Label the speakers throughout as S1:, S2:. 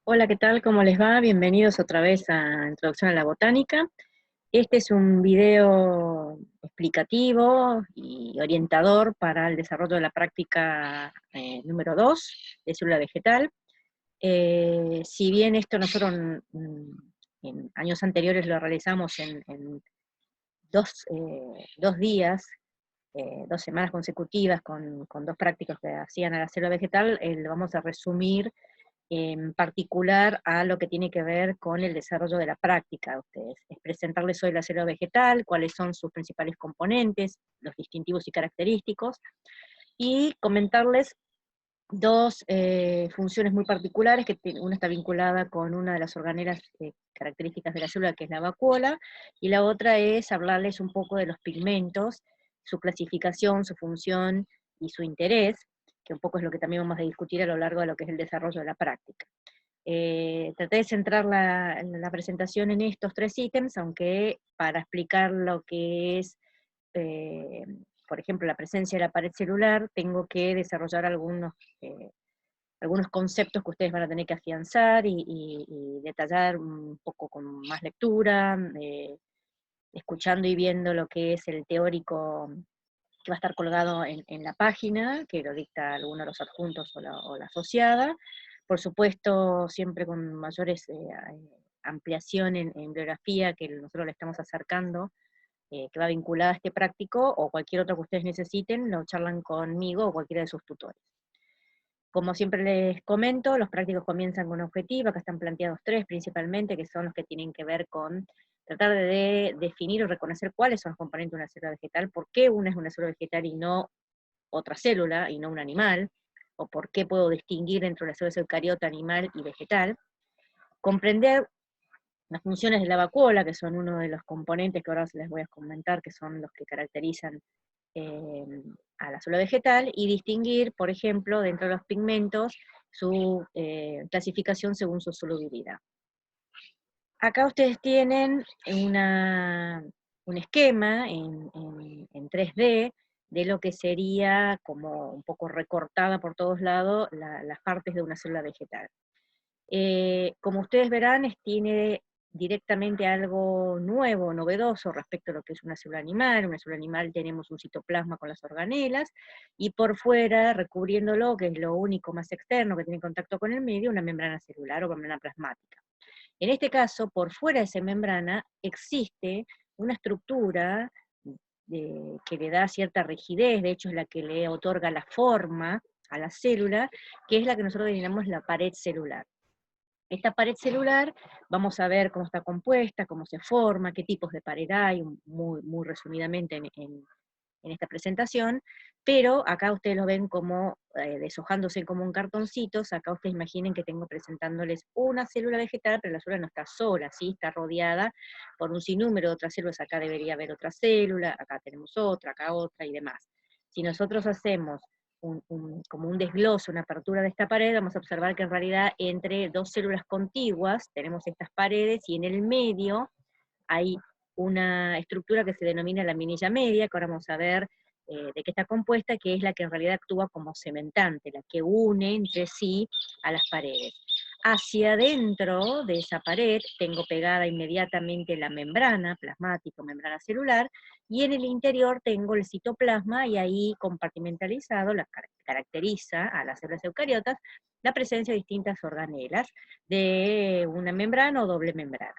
S1: Hola, ¿qué tal? ¿Cómo les va? Bienvenidos otra vez a Introducción a la Botánica. Este es un video explicativo y orientador para el desarrollo de la práctica número 2 de célula vegetal. Si bien esto nosotros en años anteriores lo realizamos en dos días, 2 semanas consecutivas con dos prácticos que hacían a la célula vegetal, lo vamos a resumir en particular a lo que tiene que ver con el desarrollo de la práctica de ustedes. Es presentarles hoy la célula vegetal, cuáles son sus principales componentes, los distintivos y característicos, y comentarles dos funciones muy particulares, una está vinculada con una de las organelas características de la célula, que es la vacuola, y la otra es hablarles un poco de los pigmentos, su clasificación, su función y su interés, que un poco es lo que también vamos a discutir a lo largo de lo que es el desarrollo de la práctica. Traté de centrar la presentación en estos tres ítems, aunque para explicar lo que es, eh, por ejemplo, la presencia de la pared celular, tengo que desarrollar algunos conceptos que ustedes van a tener que afianzar y detallar un poco con más lectura, escuchando y viendo lo que es el teórico que va a estar colgado en la página, que lo dicta alguno de los adjuntos o la asociada. Por supuesto, siempre con mayores ampliación en bibliografía que nosotros le estamos acercando, que va vinculada a este práctico, o cualquier otro que ustedes necesiten, lo charlan conmigo o cualquiera de sus tutores. Como siempre les comento, los prácticos comienzan con un objetivo, acá están planteados tres principalmente, que son los que tienen que ver con tratar de definir o reconocer cuáles son los componentes de una célula vegetal, por qué una es una célula vegetal y no otra célula y no un animal, o por qué puedo distinguir entre las células eucariota, animal y vegetal, comprender las funciones de la vacuola, que son uno de los componentes que ahora les voy a comentar, que son los que caracterizan eh, a la célula vegetal, y distinguir, por ejemplo, dentro de los pigmentos, su clasificación según su solubilidad. Acá ustedes tienen un esquema en 3D de lo que sería, como un poco recortada por todos lados, las partes de una célula vegetal. Como ustedes verán, tiene directamente algo nuevo, novedoso respecto a lo que es una célula animal. Una célula animal tenemos un citoplasma con las organelas, y por fuera, recubriéndolo, que es lo único más externo que tiene contacto con el medio, una membrana celular o membrana plasmática. En este caso, por fuera de esa membrana, existe una estructura que le da cierta rigidez, de hecho es la que le otorga la forma a la célula, que es la que nosotros denominamos la pared celular. Esta pared celular, vamos a ver cómo está compuesta, cómo se forma, qué tipos de pared hay, muy resumidamente en esta presentación, pero acá ustedes lo ven como deshojándose como un cartoncito. Acá ustedes imaginen que tengo presentándoles una célula vegetal, pero la célula no está sola, ¿sí? Está rodeada por un sinnúmero de otras células. Acá debería haber otra célula, acá tenemos otra, acá otra y demás. Si nosotros hacemos como un desglose, una apertura de esta pared, vamos a observar que en realidad entre dos células contiguas tenemos estas paredes, y en el medio hay una estructura que se denomina la minilla media, que ahora vamos a ver de qué está compuesta, que es la que en realidad actúa como cementante, la que une entre sí a las paredes. Hacia adentro de esa pared tengo pegada inmediatamente la membrana plasmática, membrana celular, y en el interior tengo el citoplasma, y ahí compartimentalizado, caracteriza a las células eucariotas la presencia de distintas organelas de una membrana o doble membrana.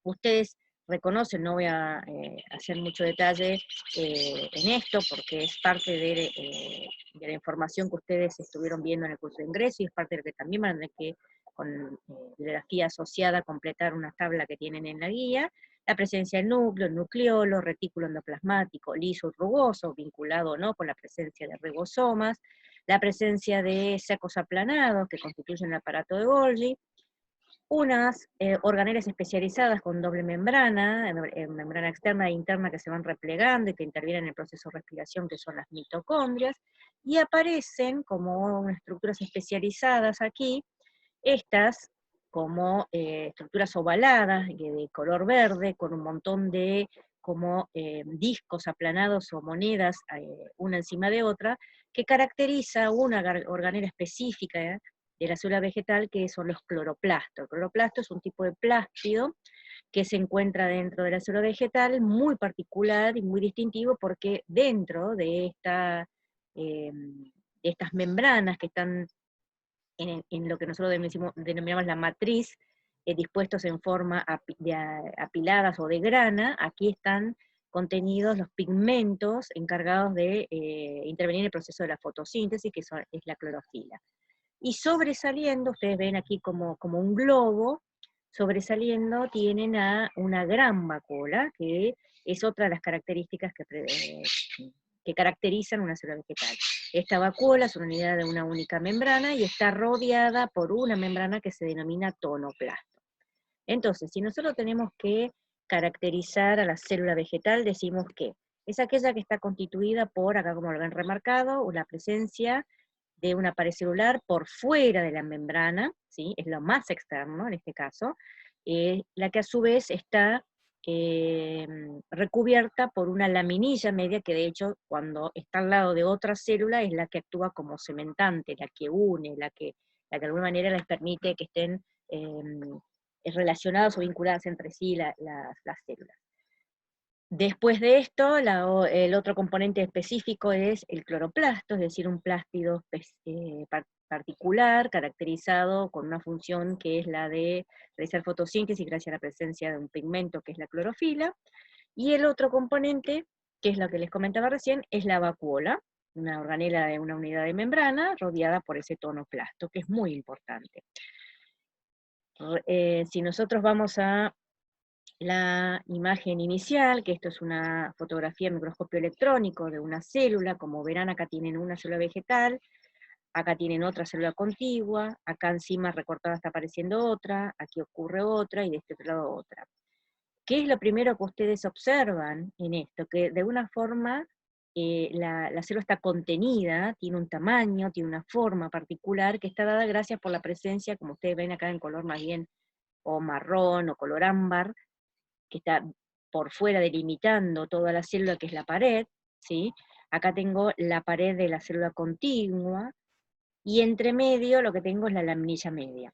S1: Ustedes reconocen, no voy a hacer mucho detalle en esto, porque es parte de la información que ustedes estuvieron viendo en el curso de ingreso, y es parte de lo que también van a tener que, con bibliografía asociada, completar una tabla que tienen en la guía. La presencia del núcleo, el nucleolo, retículo endoplasmático liso y rugoso, vinculado o no con la presencia de ribosomas, la presencia de sacos aplanados que constituyen el aparato de Golgi, unas organelas especializadas con doble membrana, membrana externa e interna, que se van replegando y que intervienen en el proceso de respiración, que son las mitocondrias, y aparecen como unas estructuras especializadas aquí, estas como estructuras ovaladas, de color verde, con un montón de como discos aplanados o monedas, una encima de otra, que caracteriza una organela específica, de la célula vegetal, que son los cloroplastos. El cloroplasto es un tipo de plástido que se encuentra dentro de la célula vegetal, muy particular y muy distintivo, porque dentro de estas membranas que están en lo que nosotros denominamos la matriz, dispuestos en forma apiladas o de grana, aquí están contenidos los pigmentos encargados de intervenir en el proceso de la fotosíntesis, que es la clorofila. Y sobresaliendo, ustedes ven aquí como un globo, sobresaliendo tienen a una gran vacuola, que es otra de las características que caracterizan una célula vegetal. Esta vacuola es una unidad de una única membrana y está rodeada por una membrana que se denomina tonoplasto. Entonces, si nosotros tenemos que caracterizar a la célula vegetal, decimos que es aquella que está constituida por, acá como lo ven remarcado, la presencia de una pared celular por fuera de la membrana, ¿sí? Es lo más externo en este caso, la que a su vez está recubierta por una laminilla media, que de hecho cuando está al lado de otra célula es la que actúa como cementante, la que une, la que de alguna manera les permite que estén relacionadas o vinculadas entre sí las células. Después de esto, el otro componente específico es el cloroplasto, es decir, un plástido particular, caracterizado con una función que es la de realizar fotosíntesis gracias a la presencia de un pigmento que es la clorofila. Y el otro componente, que es lo que les comentaba recién, es la vacuola, una organela de una unidad de membrana rodeada por ese tonoplasto, que es muy importante. Si nosotros vamos a la imagen inicial, que esto es una fotografía en microscopio electrónico de una célula, como verán acá tienen una célula vegetal, acá tienen otra célula contigua, acá encima recortada está apareciendo otra, aquí ocurre otra, y de este otro lado otra. ¿Qué es lo primero que ustedes observan en esto? Que de una forma la célula está contenida, tiene un tamaño, tiene una forma particular, que está dada gracias por la presencia, como ustedes ven acá en color más bien, o marrón, o color ámbar, que está por fuera delimitando toda la célula, que es la pared, ¿sí? Acá tengo la pared de la célula contigua, y entre medio lo que tengo es la laminilla media.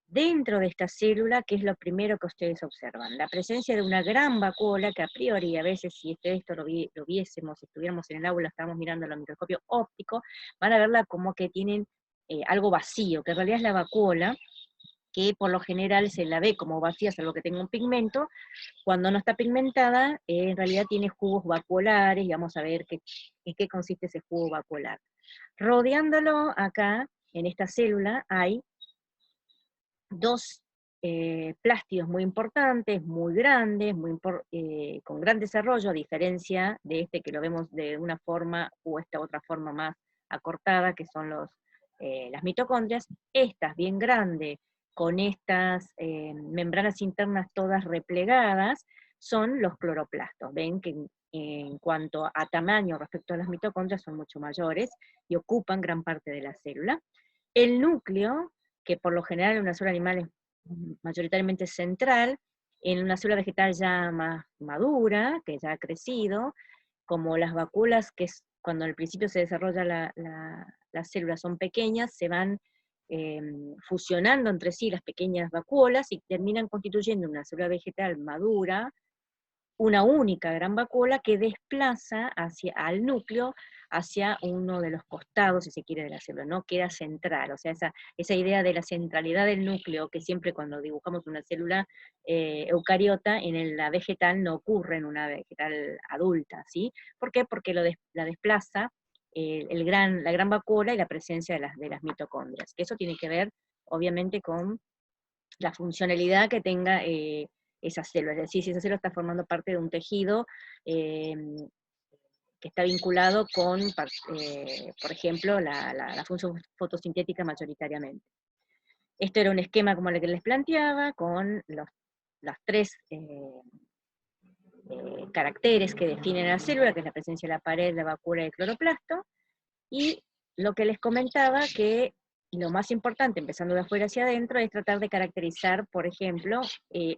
S1: Dentro de esta célula, ¿qué es lo primero que ustedes observan? La presencia de una gran vacuola, que a priori, a veces si esto lo viésemos, si estuviéramos en el aula, estamos mirando al microscopio óptico, van a verla como que tienen algo vacío, que en realidad es la vacuola, que por lo general se la ve como vacía, salvo que tenga un pigmento. Cuando no está pigmentada, en realidad tiene jugos vacuolares, y vamos a ver en qué consiste ese jugo vacuolar. Rodeándolo acá, en esta célula, hay dos plástidos muy importantes, muy grandes, con gran desarrollo, a diferencia de este que lo vemos de una forma o esta otra forma más acortada, que son las mitocondrias. Estas bien grandes, con estas membranas internas todas replegadas, son los cloroplastos. Ven que en cuanto a tamaño respecto a las mitocondrias son mucho mayores y ocupan gran parte de la célula. El núcleo, que por lo general en una célula animal es mayoritariamente central, en una célula vegetal ya más madura, que ya ha crecido, como las vacuolas, que es cuando al principio se desarrolla las células son pequeñas, se van fusionando entre sí las pequeñas vacuolas y terminan constituyendo una célula vegetal madura, una única gran vacuola que desplaza al núcleo hacia uno de los costados, si se quiere, de la célula, no queda central. O sea, esa idea de la centralidad del núcleo, que siempre cuando dibujamos una célula eucariota, en la vegetal no ocurre en una vegetal adulta, ¿sí? ¿Por qué? Porque la desplaza la gran vacuola y la presencia de las mitocondrias. Eso tiene que ver, obviamente, con la funcionalidad que tenga esa célula, es decir, si esa célula está formando parte de un tejido que está vinculado con, por ejemplo, la función fotosintética mayoritariamente. Esto era un esquema como el que les planteaba, con los tres caracteres que definen a la célula, que es la presencia de la pared, la vacuola y el cloroplasto, y lo que les comentaba, que Y lo más importante, empezando de afuera hacia adentro, es tratar de caracterizar, por ejemplo,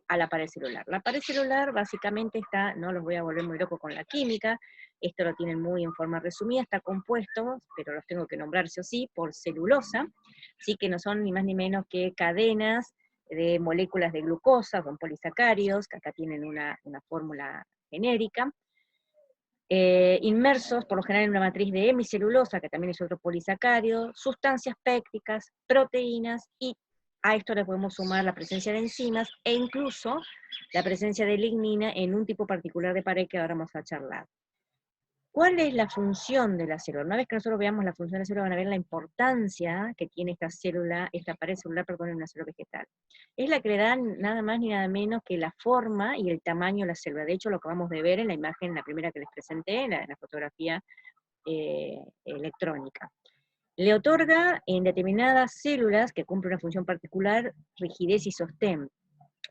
S1: a la pared celular. La pared celular básicamente está, no los voy a volver muy loco con la química, esto lo tienen muy en forma resumida, está compuesto, pero los tengo que nombrar sí o sí, por celulosa, sí, que no son ni más ni menos que cadenas de moléculas de glucosa, son polisacáridos, que acá tienen una fórmula genérica, inmersos por lo general en una matriz de hemicelulosa, que también es otro polisacárido, sustancias pépticas, proteínas, y a esto le podemos sumar la presencia de enzimas, e incluso la presencia de lignina en un tipo particular de pared que ahora vamos a charlar. ¿Cuál es la función de la célula? Una vez que nosotros veamos la función de la célula, van a ver la importancia que tiene esta célula, esta pared celular, perdón, en una célula vegetal. Es la que le da nada más ni nada menos que la forma y el tamaño de la célula. De hecho, lo acabamos de ver en la imagen, la primera que les presenté, en la fotografía electrónica. Le otorga en determinadas células que cumplen una función particular rigidez y sostén.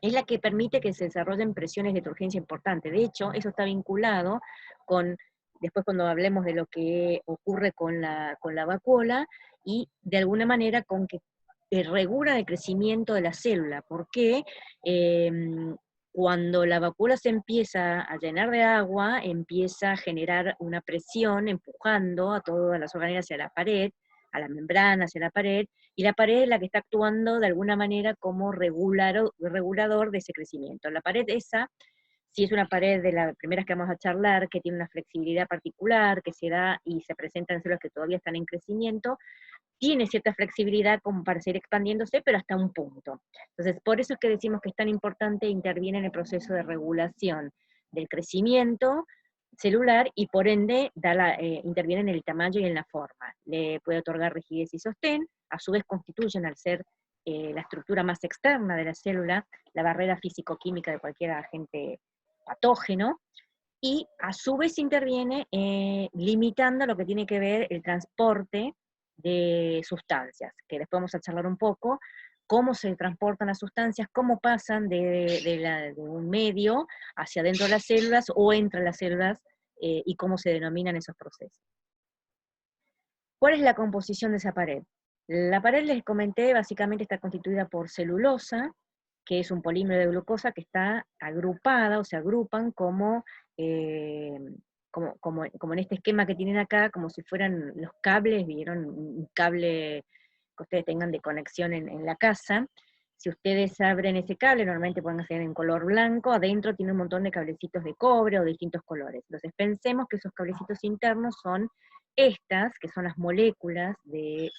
S1: Es la que permite que se desarrollen presiones de turgencia importantes. De hecho, eso está vinculado con, después cuando hablemos de lo que ocurre con la vacuola, y de alguna manera con que regula el crecimiento de la célula, porque cuando la vacuola se empieza a llenar de agua, empieza a generar una presión empujando a todas las orgánulas hacia la pared, a la membrana, hacia la pared, y la pared es la que está actuando de alguna manera como regulador de ese crecimiento. La pared esa, si es una pared de las primeras que vamos a charlar, que tiene una flexibilidad particular, que se da y se presenta en células que todavía están en crecimiento, tiene cierta flexibilidad como para seguir expandiéndose, pero hasta un punto. Entonces, por eso es que decimos que es tan importante, interviene en el proceso de regulación del crecimiento celular, y por ende interviene en el tamaño y en la forma. Le puede otorgar rigidez y sostén, a su vez constituyen, al ser la estructura más externa de la célula, la barrera físico-química de cualquier agente patógeno, y a su vez interviene limitando lo que tiene que ver el transporte de sustancias, que después vamos a charlar un poco, cómo se transportan las sustancias, cómo pasan de un medio hacia dentro de las células o entre las células, y cómo se denominan esos procesos. ¿Cuál es la composición de esa pared? La pared, les comenté, básicamente está constituida por celulosa, que es un polímero de glucosa que está agrupada, o se agrupan eh, como en este esquema que tienen acá, como si fueran los cables, ¿vieron? Un cable que ustedes tengan de conexión en la casa. Si ustedes abren ese cable, normalmente pueden hacer en color blanco, adentro tiene un montón de cablecitos de cobre o de distintos colores. Entonces pensemos que esos cablecitos internos son estas, que son las moléculas de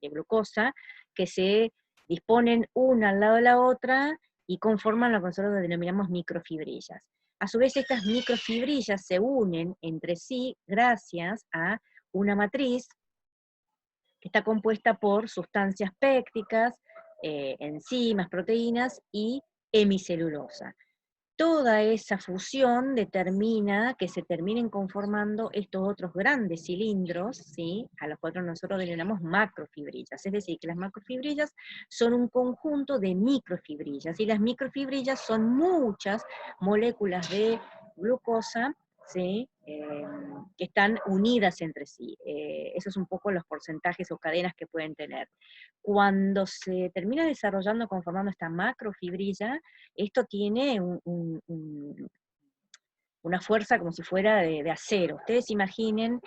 S1: glucosa, que se disponen una al lado de la otra y conforman lo que nosotros denominamos microfibrillas. A su vez, estas microfibrillas se unen entre sí gracias a una matriz que está compuesta por sustancias pépticas, enzimas, proteínas y hemicelulosa. Toda esa fusión determina que se terminen conformando estos otros grandes cilindros, ¿sí?, a los cuales nosotros denominamos macrofibrillas. Es decir, que las macrofibrillas son un conjunto de microfibrillas, y las microfibrillas son muchas moléculas de glucosa, ¿sí?, que están unidas entre sí. Esos son un poco los porcentajes o cadenas que pueden tener. Cuando se termina desarrollando, conformando esta macrofibrilla, esto tiene una fuerza como si fuera de acero. Ustedes imaginen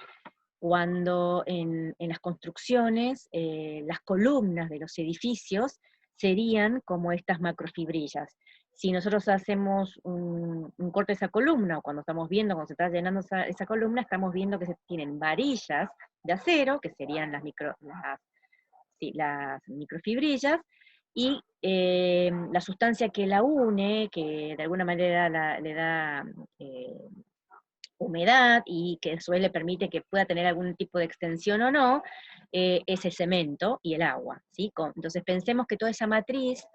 S1: cuando en las construcciones, las columnas de los edificios serían como estas macrofibrillas. Si nosotros hacemos un corte de esa columna, o cuando estamos viendo, cuando se está llenando esa columna, estamos viendo que se tienen varillas de acero, que serían las microfibrillas, y la sustancia que la une, que de alguna manera le da humedad, y que a su vez le permite que pueda tener algún tipo de extensión o no, es el cemento y el agua, ¿sí? Entonces pensemos que toda esa matriz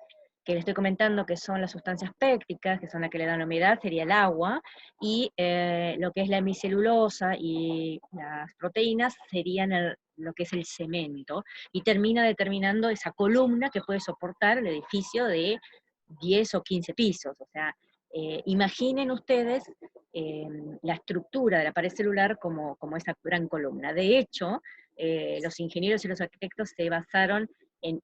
S1: que le estoy comentando, que son las sustancias pépticas, que son las que le dan la humedad, sería el agua, y lo que es la hemicelulosa y las proteínas serían lo que es el cemento, y termina determinando esa columna que puede soportar el edificio de 10 o 15 pisos. O sea, imaginen ustedes la estructura de la pared celular como esa gran columna. De hecho, los ingenieros y los arquitectos se basaron en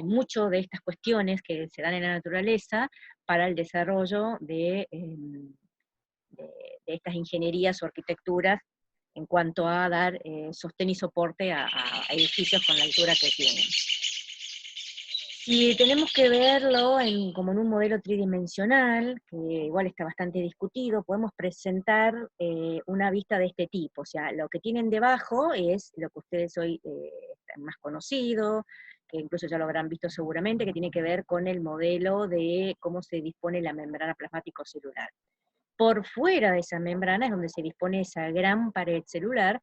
S1: mucho de estas cuestiones que se dan en la naturaleza para el desarrollo de estas ingenierías o arquitecturas en cuanto a dar sostén y soporte a edificios con la altura que tienen. Si tenemos que verlo como en un modelo tridimensional, que igual está bastante discutido, podemos presentar una vista de este tipo. O sea, lo que tienen debajo es lo que ustedes hoy están más conocido, que incluso ya lo habrán visto seguramente, que tiene que ver con el modelo de cómo se dispone la membrana plasmático celular. Por fuera de esa membrana es donde se dispone esa gran pared celular,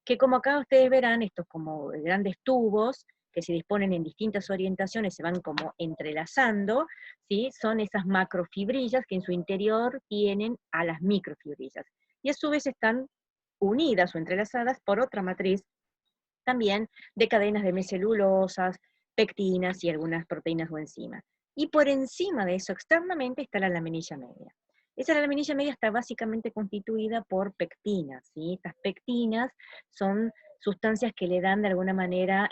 S1: que como acá ustedes verán, estos como grandes tubos, que se disponen en distintas orientaciones, se van como entrelazando, ¿sí? Son esas macrofibrillas que en su interior tienen a las microfibrillas, y a su vez están unidas o entrelazadas por otra matriz también de cadenas de mecelulosas, pectinas y algunas proteínas o enzimas. Y por encima de eso, externamente, está la laminilla media. Esa laminilla media está básicamente constituida por pectinas, ¿sí? Estas pectinas son sustancias que le dan de alguna manera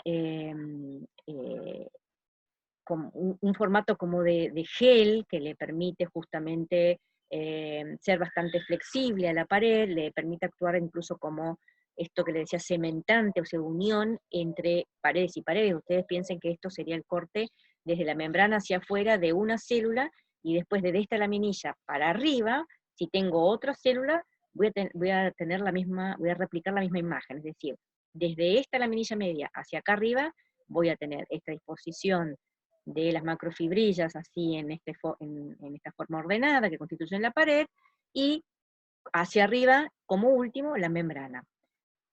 S1: como un formato como de gel que le permite justamente ser bastante flexible a la pared, le permite actuar incluso como esto que le decía cementante, o sea, unión entre paredes y paredes. Ustedes piensen que esto sería el corte desde la membrana hacia afuera de una célula, y después de esta laminilla para arriba, si tengo otra célula, voy a tener la misma, voy a replicar la misma imagen, es decir, desde esta laminilla media hacia acá arriba, voy a tener esta disposición de las macrofibrillas así en esta forma ordenada que constituyen la pared, y hacia arriba, como último, la membrana.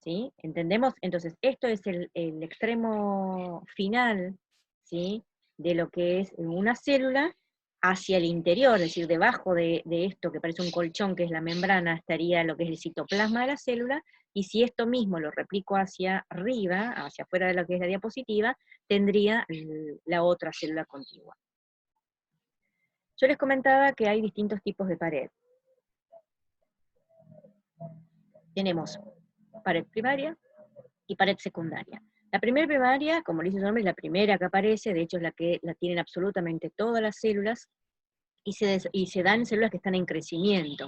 S1: ¿Sí? ¿Entendemos? Entonces, esto es el extremo final, ¿sí? De lo que es una célula hacia el interior, es decir, debajo de esto que parece un colchón, que es la membrana, estaría lo que es el citoplasma de la célula, y si esto mismo lo replico hacia arriba, hacia afuera de lo que es la diapositiva, tendría la otra célula contigua. Yo les comentaba que hay distintos tipos de pared. Tenemos pared primaria y pared secundaria. La primera primaria, como le dice su nombre, es la primera que aparece, de hecho es la que la tienen absolutamente todas las células, y se dan células que están en crecimiento.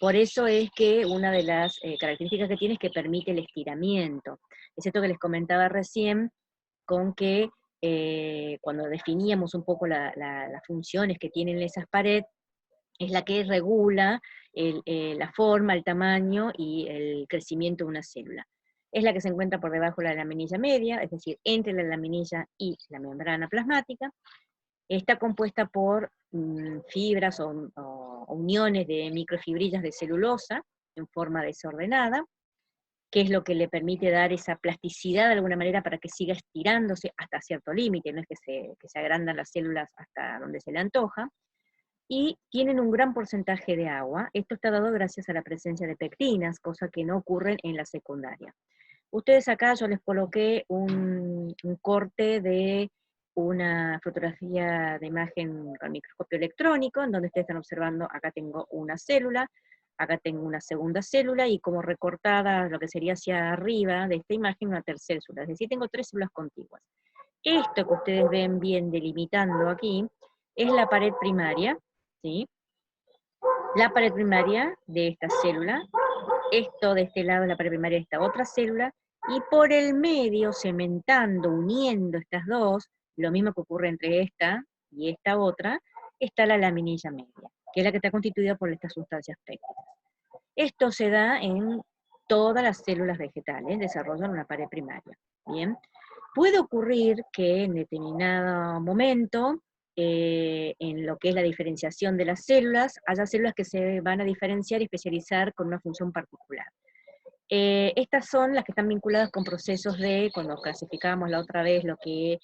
S1: Por eso es que una de las características que tiene es que permite el estiramiento. Es esto que les comentaba recién, con que cuando definíamos un poco las funciones que tienen esas paredes, es la que regula la forma, el tamaño y el crecimiento de una célula. Es la que se encuentra por debajo de la laminilla media, es decir, entre la laminilla y la membrana plasmática. Está compuesta por fibras o uniones de microfibrillas de celulosa en forma desordenada, que es lo que le permite dar esa plasticidad de alguna manera para que siga estirándose hasta cierto límite, no es que se agrandan las células hasta donde se le antoja, y tienen un gran porcentaje de agua. Esto está dado gracias a la presencia de pectinas, cosa que no ocurre en la secundaria. Ustedes acá yo les coloqué un corte de una fotografía de imagen con microscopio electrónico, en donde ustedes están observando, acá tengo una célula, acá tengo una segunda célula, y como recortada lo que sería hacia arriba de esta imagen, una tercera célula, es decir, tengo 3 células contiguas. Esto que ustedes ven bien delimitando aquí, es la pared primaria, ¿sí? La pared primaria de esta célula, esto de este lado es la pared primaria de esta otra célula, y por el medio, cementando, uniendo estas dos, lo mismo que ocurre entre esta y esta otra, está la laminilla media, que es la que está constituida por estas sustancias péptidas. Esto se da en todas las células vegetales, desarrollan una pared primaria. Bien, puede ocurrir que en determinado momento, en lo que es la diferenciación de las células, haya células que se van a diferenciar y especializar con una función particular. Estas son las que están vinculadas con procesos de, cuando clasificábamos la otra vez lo que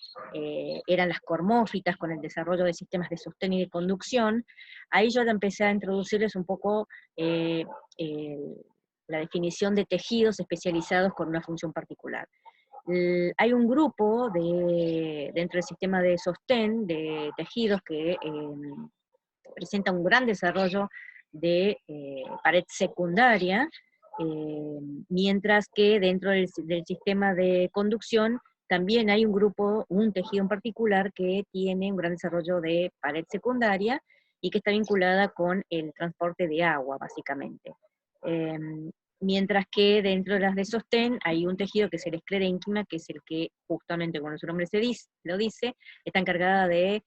S1: eran las cormófitas, con el desarrollo de sistemas de sostén y de conducción. Ahí yo ya empecé a introducirles un poco la definición de tejidos especializados con una función particular. Hay un grupo dentro del sistema de sostén de tejidos que presenta un gran desarrollo de pared secundaria, mientras que dentro del sistema de conducción también hay un grupo, un tejido en particular que tiene un gran desarrollo de pared secundaria y que está vinculada con el transporte de agua, básicamente. Mientras que dentro de las de sostén hay un tejido que es el esclerénquima, que es el que, justamente como su nombre lo dice, está encargada de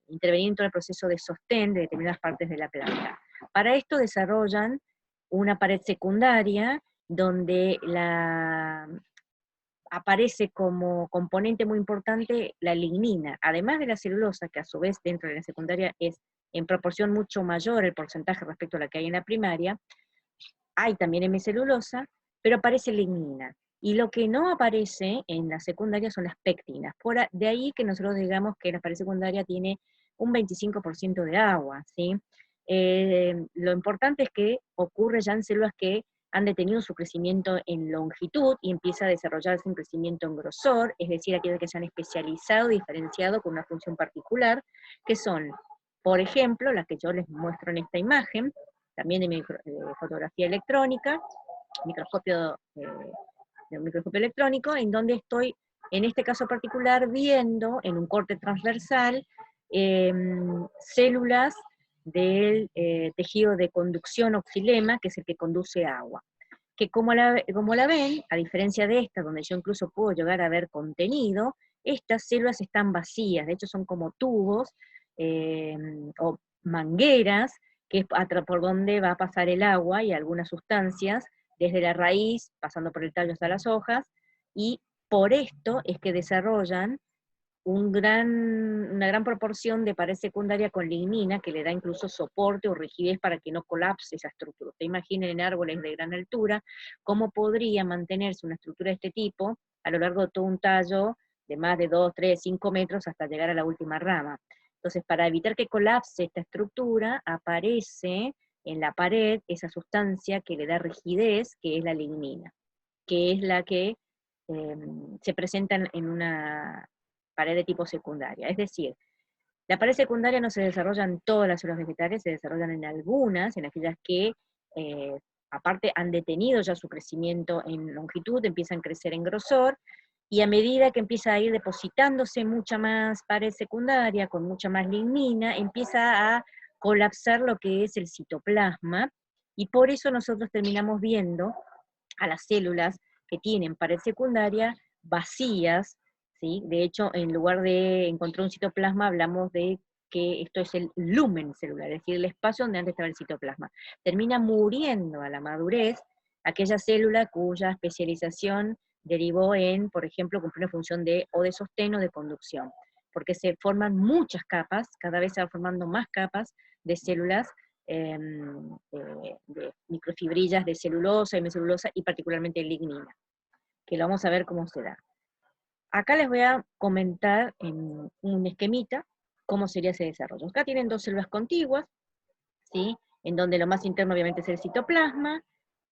S1: intervenir en todo el proceso de sostén de determinadas partes de la planta. Para esto desarrollan una pared secundaria donde aparece como componente muy importante la lignina, además de la celulosa, que a su vez dentro de la secundaria es en proporción mucho mayor el porcentaje respecto a la que hay en la primaria. Hay también hemicelulosa, pero aparece lignina. Y lo que no aparece en la secundaria son las pectinas. De ahí que nosotros digamos que la pared secundaria tiene un 25% de agua, ¿sí? Lo importante es que ocurre ya en células que han detenido su crecimiento en longitud y empieza a desarrollarse un crecimiento en grosor, es decir, aquellas que se han especializado, diferenciado con una función particular, que son, por ejemplo, las que yo les muestro en esta imagen, también de fotografía electrónica, de un microscopio electrónico, en donde estoy, en este caso particular, viendo en un corte transversal células del tejido de conducción o xilema, que es el que conduce agua. Que como la ven, a diferencia de esta, donde yo incluso puedo llegar a ver contenido, estas células están vacías, de hecho son como tubos o mangueras, que es por donde va a pasar el agua y algunas sustancias, desde la raíz, pasando por el tallo hasta las hojas, y por esto es que desarrollan una gran proporción de pared secundaria con lignina, que le da incluso soporte o rigidez para que no colapse esa estructura. Ustedes imaginen en árboles de gran altura, cómo podría mantenerse una estructura de este tipo a lo largo de todo un tallo de más de 2, 3, 5 metros hasta llegar a la última rama. Entonces, para evitar que colapse esta estructura, aparece en la pared esa sustancia que le da rigidez, que es la lignina, que es la que se presenta en una pared de tipo secundaria. Es decir, la pared secundaria no se desarrolla en todas las células vegetales, se desarrollan en algunas, en aquellas que aparte han detenido ya su crecimiento en longitud, empiezan a crecer en grosor, y a medida que empieza a ir depositándose mucha más pared secundaria, con mucha más lignina, empieza a colapsar lo que es el citoplasma, y por eso nosotros terminamos viendo a las células que tienen pared secundaria vacías, ¿sí? De hecho, en lugar de encontrar un citoplasma, hablamos de que esto es el lumen celular, es decir, el espacio donde antes estaba el citoplasma. Termina muriendo a la madurez aquella célula cuya especialización derivó en, por ejemplo, cumplir una función o de sostén o de conducción, porque se forman muchas capas, cada vez se van formando más capas de células de microfibrillas de celulosa, hemicelulosa y particularmente lignina, que lo vamos a ver cómo se da. Acá les voy a comentar en un esquemita cómo sería ese desarrollo. Acá tienen dos células contiguas, ¿sí? En donde lo más interno obviamente es el citoplasma,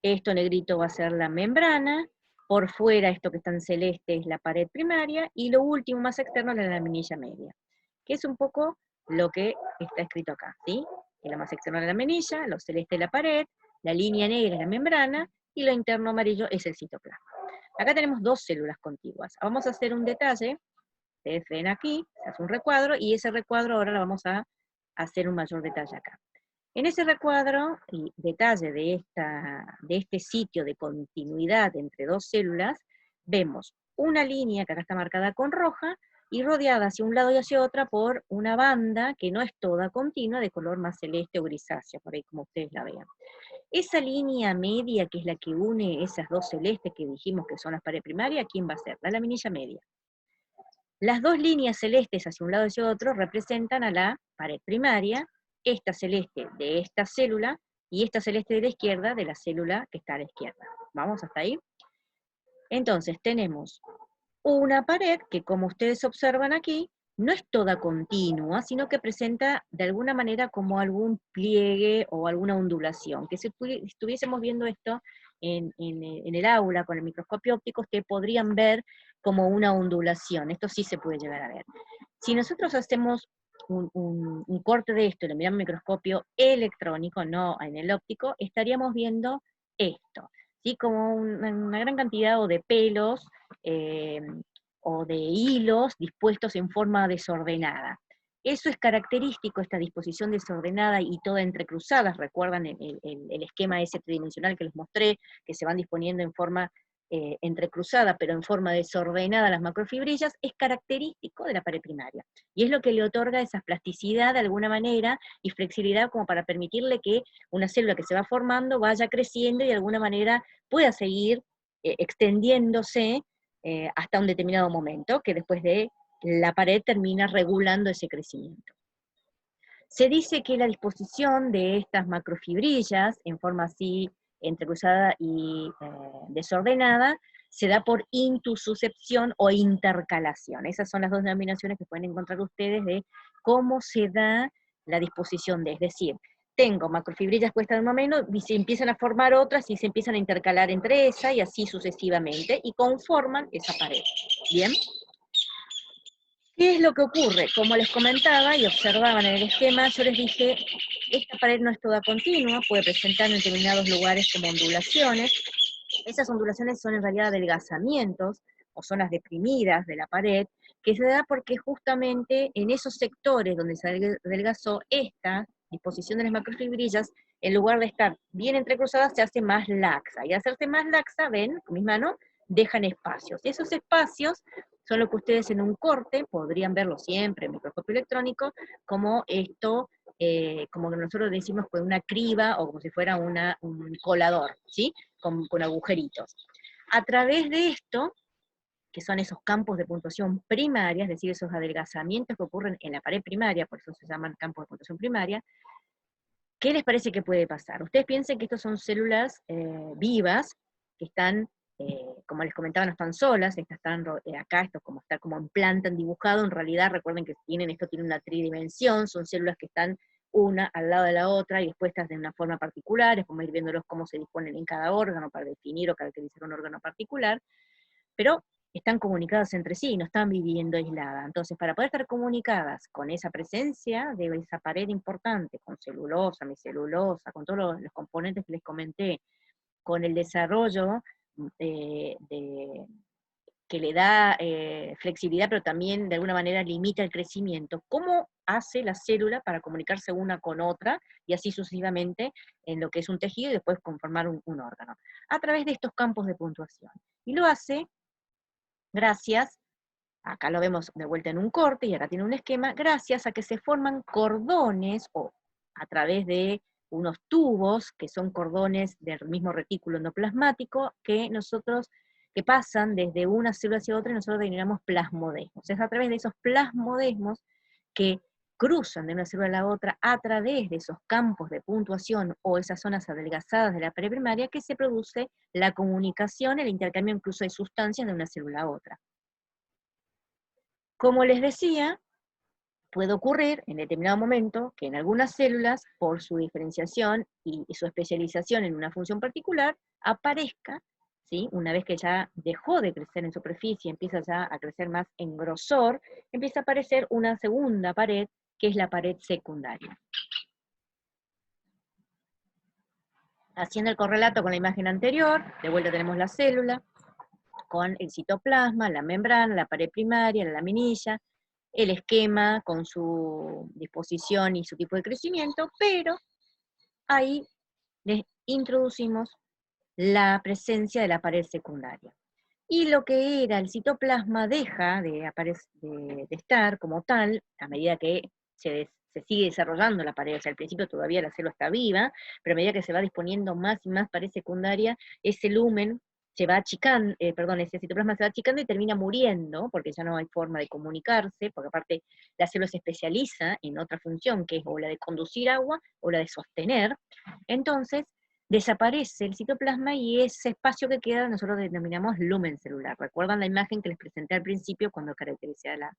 S1: esto negrito va a ser la membrana, por fuera esto que está en celeste es la pared primaria, y lo último más externo es la laminilla media, que es un poco lo que está escrito acá, ¿sí? Que la más externa es la laminilla, lo celeste es la pared, la línea negra es la membrana, y lo interno amarillo es el citoplasma. Acá tenemos dos células contiguas. Vamos a hacer un detalle, ustedes ven aquí, se hace un recuadro, y ese recuadro ahora lo vamos a hacer un mayor detalle acá. En ese recuadro, y detalle de este sitio de continuidad entre dos células, vemos una línea que acá está marcada con roja, y rodeada hacia un lado y hacia otra por una banda que no es toda continua, de color más celeste o grisácea, por ahí como ustedes la vean. Esa línea media, que es la que une esas dos celestes que dijimos que son las paredes primarias, ¿quién va a ser? La laminilla media. Las dos líneas celestes hacia un lado y hacia otro representan a la pared primaria, esta celeste de esta célula, y esta celeste de la izquierda de la célula que está a la izquierda. ¿Vamos hasta ahí? Entonces tenemos una pared que, como ustedes observan aquí, no es toda continua, sino que presenta de alguna manera como algún pliegue o alguna ondulación, que si estuviésemos viendo esto en el aula con el microscopio óptico, ustedes podrían ver como una ondulación. Esto sí se puede llegar a ver. Si nosotros hacemos un corte de esto y lo miramos en microscopio electrónico, no en el óptico, estaríamos viendo esto, ¿sí? Como una gran cantidad o de pelos eh, o de hilos dispuestos en forma desordenada. Eso es característico, esta disposición desordenada y toda entrecruzada. ¿Recuerdan el esquema ese tridimensional que les mostré, que se van disponiendo en forma entrecruzada, pero en forma desordenada las macrofibrillas? Es característico de la pared primaria. Y es lo que le otorga esa plasticidad de alguna manera y flexibilidad como para permitirle que una célula que se va formando vaya creciendo y de alguna manera pueda seguir extendiéndose hasta un determinado momento, que después de la pared termina regulando ese crecimiento. Se dice que la disposición de estas macrofibrillas, en forma así entrecruzada y desordenada, se da por intususcepción o intercalación. Esas son las dos denominaciones que pueden encontrar ustedes de cómo se da la disposición de, es decir, tengo macrofibrillas puestas en un momento, y se empiezan a formar otras y se empiezan a intercalar entre esas y así sucesivamente, y conforman esa pared. ¿Bien? ¿Qué es lo que ocurre? Como les comentaba y observaban en el esquema, yo les dije, esta pared no es toda continua, puede presentar en determinados lugares como ondulaciones. Esas ondulaciones son en realidad adelgazamientos o zonas deprimidas de la pared, que se da porque justamente en esos sectores donde se adelgazó esta disposición de las macrofibrillas, en lugar de estar bien entrecruzadas, se hace más laxa. Y al hacerse más laxa, ven, con mis manos, dejan espacios. Y esos espacios son lo que ustedes en un corte podrían verlo siempre en microscopio electrónico, como esto, como que nosotros decimos con una criba o como si fuera un colador, ¿sí? Con agujeritos. A través de esto, que son esos campos de puntuación primaria, es decir, esos adelgazamientos que ocurren en la pared primaria, por eso se llaman campos de puntuación primaria, ¿qué les parece que puede pasar? Ustedes piensen que estos son células vivas, que están, como les comentaba, no están solas, estas están acá, esto como está como en planta, en dibujado, en realidad recuerden que esto tiene una tridimensión, son células que están una al lado de la otra y dispuestas de una forma particular, es como ir viéndolos cómo se disponen en cada órgano para definir o caracterizar un órgano particular, pero están comunicadas entre sí, no están viviendo aisladas. Entonces, para poder estar comunicadas con esa presencia de esa pared importante, con celulosa, hemicelulosa, con todos los componentes que les comenté, con el desarrollo que le da flexibilidad, pero también de alguna manera limita el crecimiento, ¿cómo hace la célula para comunicarse una con otra y así sucesivamente en lo que es un tejido y después conformar un órgano? A través de estos campos de puntuación. Y lo hace gracias, acá lo vemos de vuelta en un corte y acá tiene un esquema, gracias a que se forman cordones o a través de unos tubos que son cordones del mismo retículo endoplasmático que pasan desde una célula hacia otra y nosotros denominamos plasmodesmos. Es a través de esos plasmodesmos que cruzan de una célula a la otra a través de esos campos de puntuación o esas zonas adelgazadas de la pared primaria que se produce la comunicación, el intercambio incluso de sustancias de una célula a otra. Como les decía, puede ocurrir en determinado momento que en algunas células, por su diferenciación y su especialización en una función particular, aparezca, ¿sí? Una vez que ya dejó de crecer en superficie, empieza ya a crecer más en grosor, empieza a aparecer una segunda pared, que es la pared secundaria. Haciendo el correlato con la imagen anterior, de vuelta tenemos la célula, con el citoplasma, la membrana, la pared primaria, la laminilla, el esquema con su disposición y su tipo de crecimiento, pero ahí les introducimos la presencia de la pared secundaria. Y lo que era el citoplasma deja de estar como tal, a medida que se sigue desarrollando la pared, o sea, al principio todavía la célula está viva, pero a medida que se va disponiendo más y más pared secundaria, ese lumen se va achicando, ese citoplasma se va achicando y termina muriendo, porque ya no hay forma de comunicarse, porque aparte la célula se especializa en otra función, que es o la de conducir agua o la de sostener. Entonces, desaparece el citoplasma y ese espacio que queda nosotros denominamos lumen celular. ¿Recuerdan la imagen que les presenté al principio cuando caractericé a la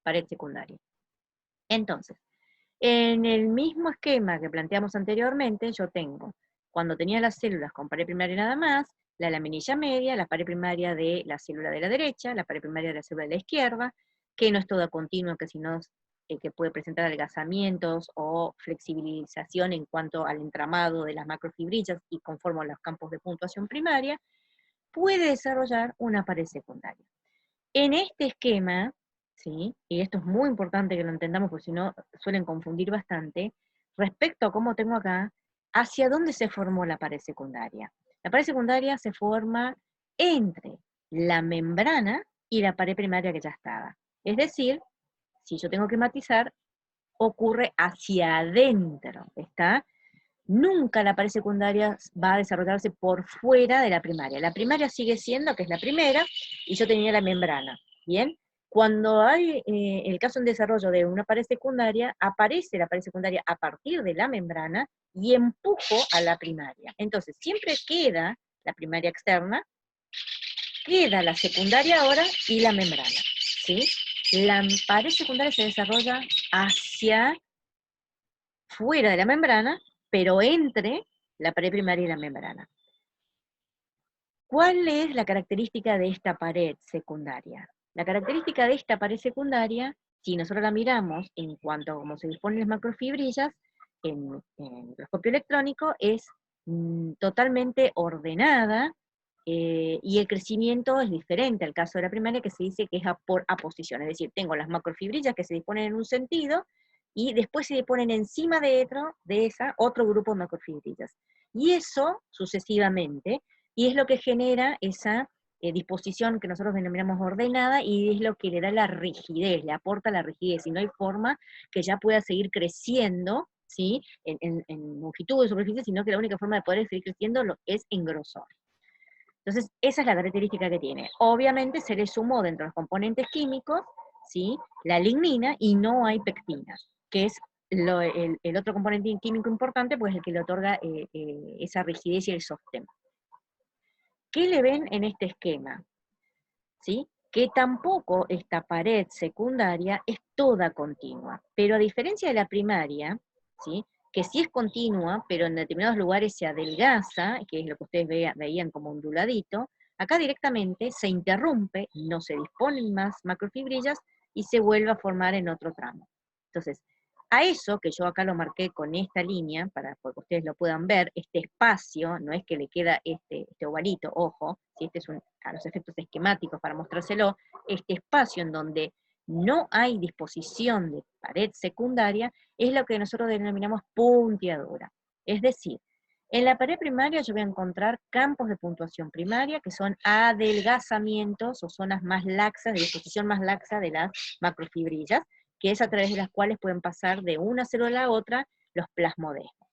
S1: pared secundaria? Entonces, en el mismo esquema que planteamos anteriormente, yo tengo, cuando tenía las células con pared primaria nada más, la laminilla media, la pared primaria de la célula de la derecha, la pared primaria de la célula de la izquierda, que no es toda continua, que si no que puede presentar adelgazamientos o flexibilización en cuanto al entramado de las macrofibrillas y conforme a los campos de puntuación primaria, puede desarrollar una pared secundaria. En este esquema, ¿sí? Y esto es muy importante que lo entendamos porque si no suelen confundir bastante, respecto a cómo tengo acá, ¿hacia dónde se formó la pared secundaria? La pared secundaria se forma entre la membrana y la pared primaria que ya estaba. Es decir, si yo tengo que matizar, ocurre hacia adentro, ¿está? Nunca la pared secundaria va a desarrollarse por fuera de la primaria. La primaria sigue siendo, que es la primera, y yo tenía la membrana, ¿bien? Cuando hay el caso en desarrollo de una pared secundaria, aparece la pared secundaria a partir de la membrana y empujo a la primaria. Entonces, siempre queda la primaria externa, queda la secundaria ahora y la membrana, ¿sí? La pared secundaria se desarrolla hacia fuera de la membrana, pero entre la pared primaria y la membrana. ¿Cuál es la característica de esta pared secundaria? La característica de esta pared secundaria, si nosotros la miramos en cuanto a cómo se disponen las macrofibrillas en microscopio electrónico, es totalmente ordenada, y el crecimiento es diferente al caso de la primaria, que se dice que es por aposición, es decir, tengo las macrofibrillas que se disponen en un sentido, y después se disponen encima de esa otro grupo de macrofibrillas. Y eso sucesivamente, y es lo que genera esa disposición que nosotros denominamos ordenada, y es lo que le da la rigidez, le aporta la rigidez, y no hay forma que ya pueda seguir creciendo, ¿sí? en longitud de superficie, sino que la única forma de poder seguir creciendo es en grosor. Entonces, esa es la característica que tiene. Obviamente se le sumó dentro de los componentes químicos, ¿sí? La lignina, y no hay pectina, que es el otro componente químico importante, pues el que le otorga esa rigidez y el sostén. ¿Qué le ven en este esquema? ¿Sí? Que tampoco esta pared secundaria es toda continua, pero a diferencia de la primaria, ¿sí? Que sí es continua, pero en determinados lugares se adelgaza, que es lo que ustedes veían como onduladito, acá directamente se interrumpe, no se disponen más macrofibrillas y se vuelve a formar en otro tramo. Entonces, a eso, que yo acá lo marqué con esta línea, para que ustedes lo puedan ver, este espacio, no es que le queda este ovalito, ojo, si este es a los efectos esquemáticos para mostrárselo, este espacio en donde no hay disposición de pared secundaria, es lo que nosotros denominamos punteadura. Es decir, en la pared primaria yo voy a encontrar campos de puntuación primaria, que son adelgazamientos o zonas más laxas, de disposición más laxa de las macrofibrillas, que es a través de las cuales pueden pasar de una célula a la otra los plasmodesmos.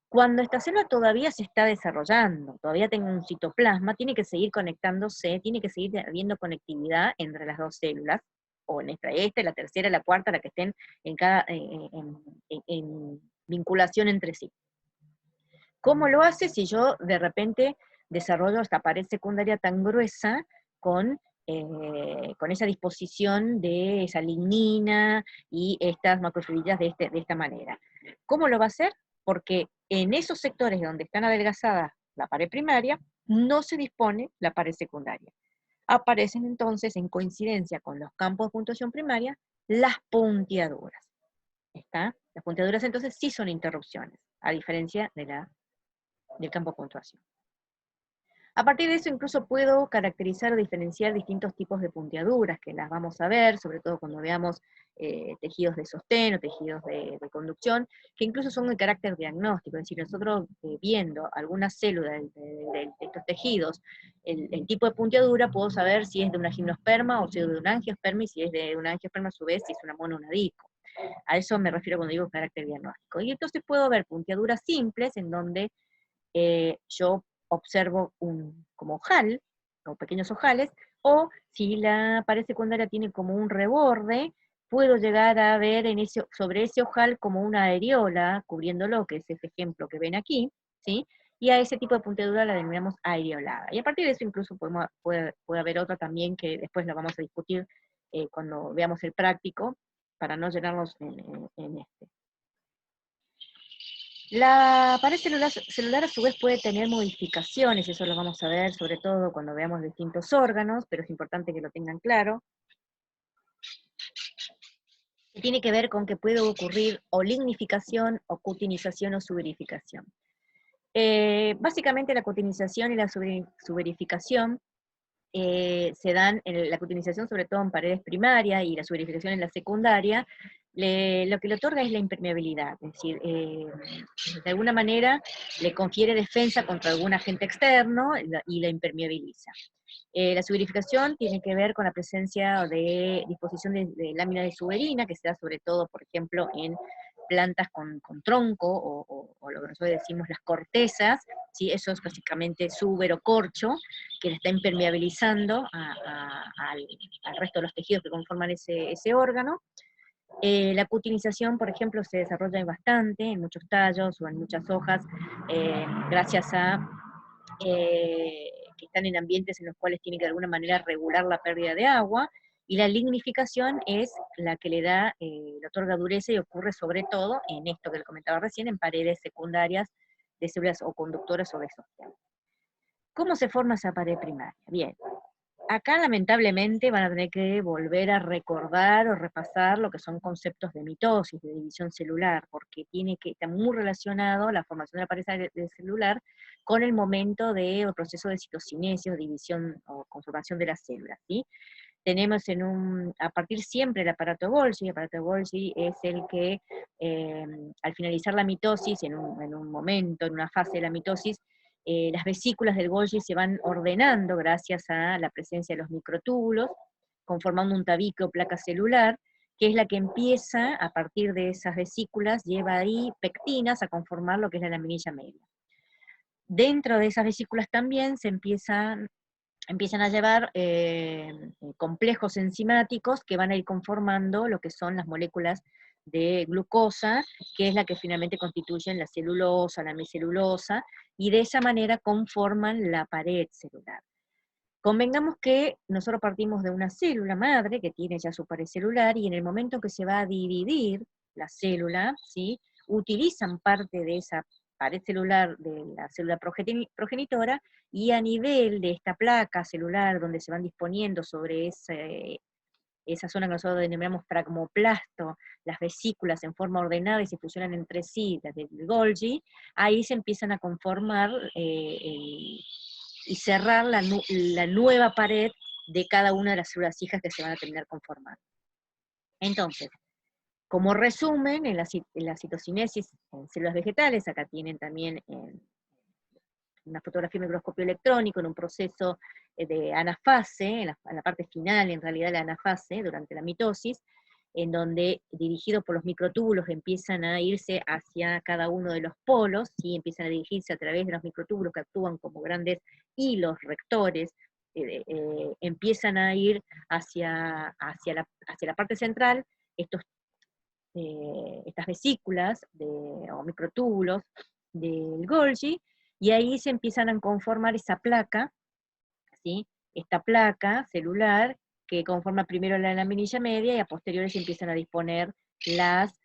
S1: Cuando esta célula todavía se está desarrollando, todavía tengo un citoplasma, tiene que seguir conectándose, tiene que seguir habiendo conectividad entre las dos células, o en la tercera, la cuarta, la que estén en vinculación entre sí. ¿Cómo lo hace si yo de repente desarrollo esta pared secundaria tan gruesa con esa disposición de esa lignina y estas macrofibrillas de esta manera? ¿Cómo lo va a hacer? Porque en esos sectores donde están adelgazadas la pared primaria, no se dispone la pared secundaria. Aparecen entonces, en coincidencia con los campos de puntuación primaria, las punteaduras. ¿Está? Las punteaduras entonces sí son interrupciones, a diferencia del campo de puntuación. A partir de eso incluso puedo caracterizar o diferenciar distintos tipos de punteaduras, que las vamos a ver, sobre todo cuando veamos tejidos de sostén o tejidos de conducción, que incluso son de carácter diagnóstico, es decir, nosotros viendo algunas células de estos tejidos, el tipo de punteadura, puedo saber si es de una gimnosperma o si es de una angiosperma, y si es de una angiosperma a su vez, si es una monounadico. A eso me refiero cuando digo carácter diagnóstico. Y entonces puedo ver punteaduras simples en donde yo observo como ojal, o pequeños ojales, o si la pared secundaria tiene como un reborde, puedo llegar a ver sobre ese ojal como una areola cubriéndolo, que es ese ejemplo que ven aquí, ¿sí? Y a ese tipo de punteadura la denominamos areolada. Y a partir de eso incluso puede haber otra también que después la vamos a discutir cuando veamos el práctico, para no llenarnos en este. La pared celular a su vez puede tener modificaciones, eso lo vamos a ver sobre todo cuando veamos distintos órganos, pero es importante que lo tengan claro. tiene que ver con que puede ocurrir o lignificación, o cutinización o suberificación. Básicamente la cutinización y la suberificación se dan en la cutinización sobre todo en paredes primarias y la suberificación en la secundaria. Lo que le otorga es la impermeabilidad, es decir, de alguna manera le confiere defensa contra algún agente externo y la impermeabiliza. La suberificación tiene que ver con la presencia de disposición de lámina de suberina, que se da sobre todo, por ejemplo, en plantas con tronco, o lo que nosotros decimos las cortezas, ¿sí? Eso es básicamente suber o corcho, que le está impermeabilizando al resto de los tejidos que conforman ese órgano. La cutinización, por ejemplo, se desarrolla bastante en muchos tallos o en muchas hojas, gracias a que están en ambientes en los cuales tienen que de alguna manera regular la pérdida de agua, y la lignificación es la que le otorga dureza y ocurre sobre todo en esto que le comentaba recién, en paredes secundarias de células o conductoras o desociadas. ¿Cómo se forma esa pared primaria? Bien, acá lamentablemente van a tener que volver a recordar o repasar lo que son conceptos de mitosis, de división celular, porque está muy relacionado la formación de la pared celular con el momento del proceso de citocinesis o división o conformación de las células, ¿sí? Tenemos a partir siempre del aparato Golgi. El aparato Golgi es el que al finalizar la mitosis, en un momento, en una fase de la mitosis, las vesículas del Golgi se van ordenando gracias a la presencia de los microtúbulos, conformando un tabique o placa celular, que es la que empieza, a partir de esas vesículas, lleva ahí pectinas a conformar lo que es la laminilla media. Dentro de esas vesículas también se empiezan a llevar complejos enzimáticos que van a ir conformando lo que son las moléculas de glucosa, que es la que finalmente constituyen la celulosa, la hemicelulosa, y de esa manera conforman la pared celular. Convengamos que nosotros partimos de una célula madre que tiene ya su pared celular, y en el momento que se va a dividir la célula, ¿sí?, utilizan parte de esa pared celular de la célula progenitora, y a nivel de esta placa celular donde se van disponiendo sobre esa zona que nosotros denominamos fragmoplasto, las vesículas en forma ordenada y se fusionan entre sí desde el Golgi, ahí se empiezan a conformar y cerrar la nueva pared de cada una de las células hijas que se van a terminar conformando. Entonces, como resumen, en la citocinesis en células vegetales, acá tienen también una fotografía de microscopio electrónico en un proceso de anafase, en la parte final en realidad de la anafase, durante la mitosis, en donde dirigidos por los microtúbulos empiezan a irse hacia cada uno de los polos, ¿sí? Empiezan a dirigirse a través de los microtúbulos que actúan como grandes hilos rectores, empiezan a ir hacia la parte central, estas vesículas o microtúbulos del Golgi, y ahí se empiezan a conformar esa placa, ¿sí?, esta placa celular que conforma primero la laminilla media, y a posteriori se empiezan a disponer las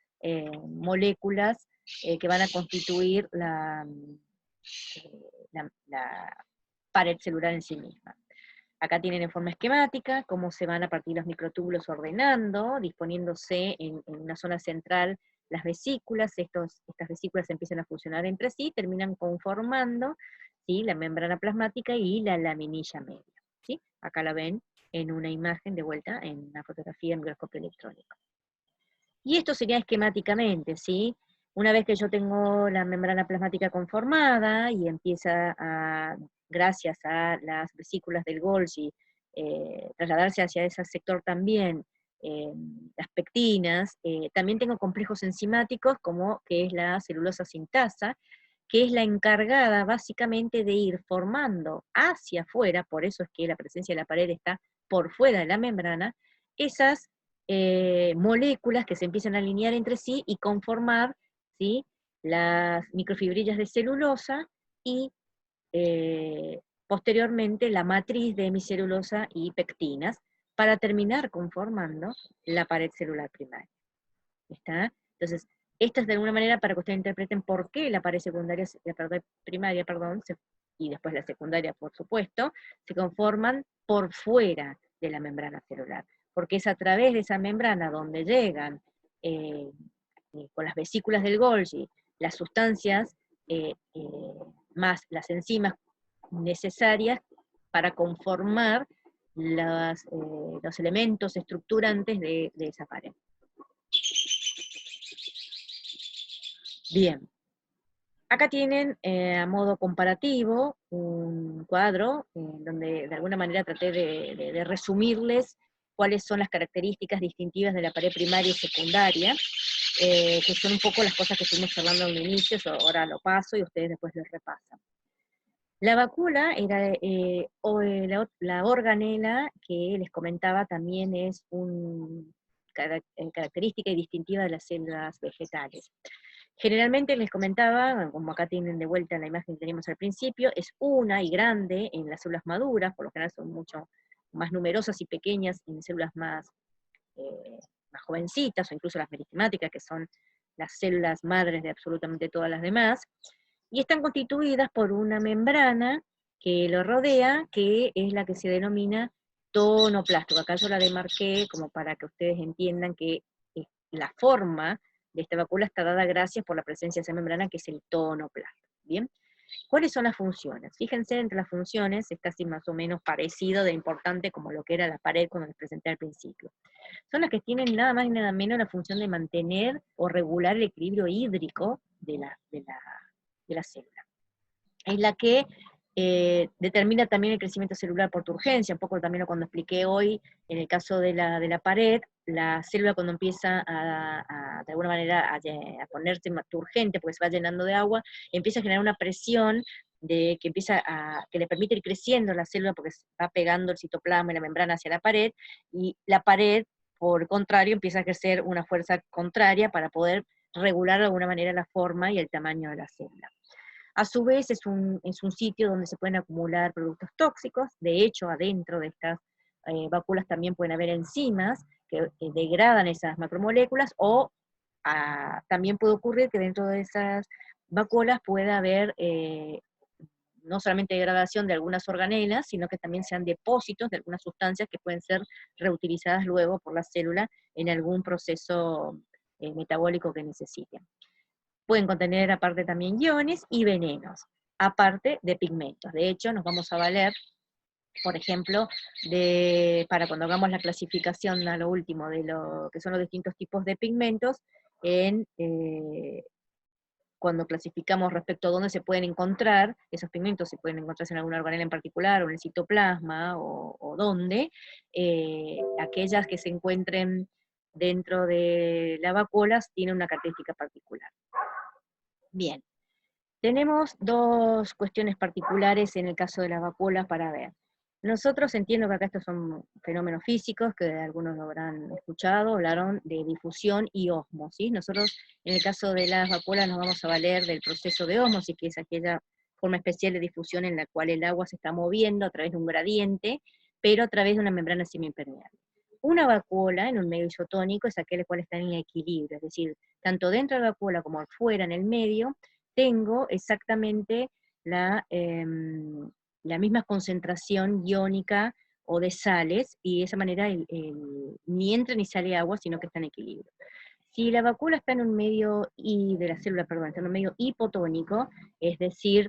S1: moléculas que van a constituir la pared celular en sí misma. Acá tienen en forma esquemática cómo se van a partir los microtúbulos ordenando, disponiéndose en una zona central las vesículas. Estas vesículas empiezan a funcionar entre sí, terminan conformando, ¿sí?, la membrana plasmática y la laminilla media, ¿sí? Acá la ven en una imagen de vuelta, en una fotografía en microscopio electrónico. Y esto sería esquemáticamente, ¿sí? Una vez que yo tengo la membrana plasmática conformada y empieza gracias a las vesículas del Golgi, trasladarse hacia ese sector también, las pectinas, también tengo complejos enzimáticos como que es la celulosa sintasa, que es la encargada básicamente de ir formando hacia afuera, por eso es que la presencia de la pared está por fuera de la membrana, esas moléculas que se empiezan a alinear entre sí y conformar, ¿sí?, las microfibrillas de celulosa y posteriormente la matriz de hemicelulosa y pectinas, para terminar conformando la pared celular primaria. ¿Está? Entonces, esto es de alguna manera para que ustedes interpreten por qué la pared secundaria, la pared primaria, perdón, y después la secundaria, por supuesto, se conforman por fuera de la membrana celular, porque es a través de esa membrana donde llegan con las vesículas del Golgi, las sustancias más las enzimas necesarias para conformar los elementos estructurantes de esa pared. Bien, acá tienen a modo comparativo un cuadro donde de alguna manera traté de resumirles cuáles son las características distintivas de la pared primaria y secundaria, que son un poco las cosas que estuvimos hablando al inicio, ahora lo paso y ustedes después lo repasan. La vacula era la organela que les comentaba también es una característica y distintiva de las células vegetales. Generalmente les comentaba, como acá tienen de vuelta la imagen que teníamos al principio, es una y grande en las células maduras, por lo general son mucho más numerosas y pequeñas en células más jovencitas, o incluso las meristematicas, que son las células madres de absolutamente todas las demás, y están constituidas por una membrana que lo rodea, que es la que se denomina tonoplástico. Acá yo la demarqué como para que ustedes entiendan que la forma de esta vacula está dada gracias por la presencia de esa membrana que es el tonoplasto. ¿Bien? ¿Cuáles son las funciones? Fíjense, entre las funciones es casi más o menos parecido de importante como lo que era la pared cuando les presenté al principio. Son las que tienen nada más y nada menos la función de mantener o regular el equilibrio hídrico de la célula. Es la que determina también el crecimiento celular por turgencia, un poco también cuando expliqué hoy, en el caso de la pared, la célula cuando empieza de alguna manera a ponerse más turgente, porque se va llenando de agua, empieza a generar una presión que le permite ir creciendo la célula porque va pegando el citoplasma y la membrana hacia la pared, y la pared, por el contrario, empieza a crecer una fuerza contraria para poder regular de alguna manera la forma y el tamaño de la célula. A su vez es un sitio donde se pueden acumular productos tóxicos, de hecho adentro de estas vacuolas también pueden haber enzimas que degradan esas macromoléculas, o también puede ocurrir que dentro de esas vacuolas pueda haber no solamente degradación de algunas organelas, sino que también sean depósitos de algunas sustancias que pueden ser reutilizadas luego por la célula en algún proceso metabólico que necesiten. Pueden contener aparte también iones y venenos, aparte de pigmentos. De hecho, nos vamos a valer, por ejemplo, para cuando hagamos la clasificación a lo último de lo que son los distintos tipos de pigmentos, cuando clasificamos respecto a dónde se pueden encontrar, esos pigmentos se pueden encontrarse en alguna organela en particular, o en el citoplasma, o dónde, aquellas que se encuentren dentro de la vacuolas tienen una característica particular. Bien, tenemos dos cuestiones particulares en el caso de las vacuolas para ver. Nosotros entiendo que acá estos son fenómenos físicos, que algunos lo habrán escuchado, hablaron de difusión y ósmosis. Nosotros, en el caso de las vacuolas, nos vamos a valer del proceso de ósmosis, que es aquella forma especial de difusión en la cual el agua se está moviendo a través de un gradiente, pero a través de una membrana semiimpermeable. Una vacuola en un medio isotónico es aquel cual está en equilibrio, es decir, tanto dentro de la vacuola como fuera en el medio, tengo exactamente la misma concentración iónica o de sales, y de esa manera ni entra ni sale agua, sino que está en equilibrio. Si la vacuola está en un medio, de la célula, perdón, está en un medio hipotónico, es decir,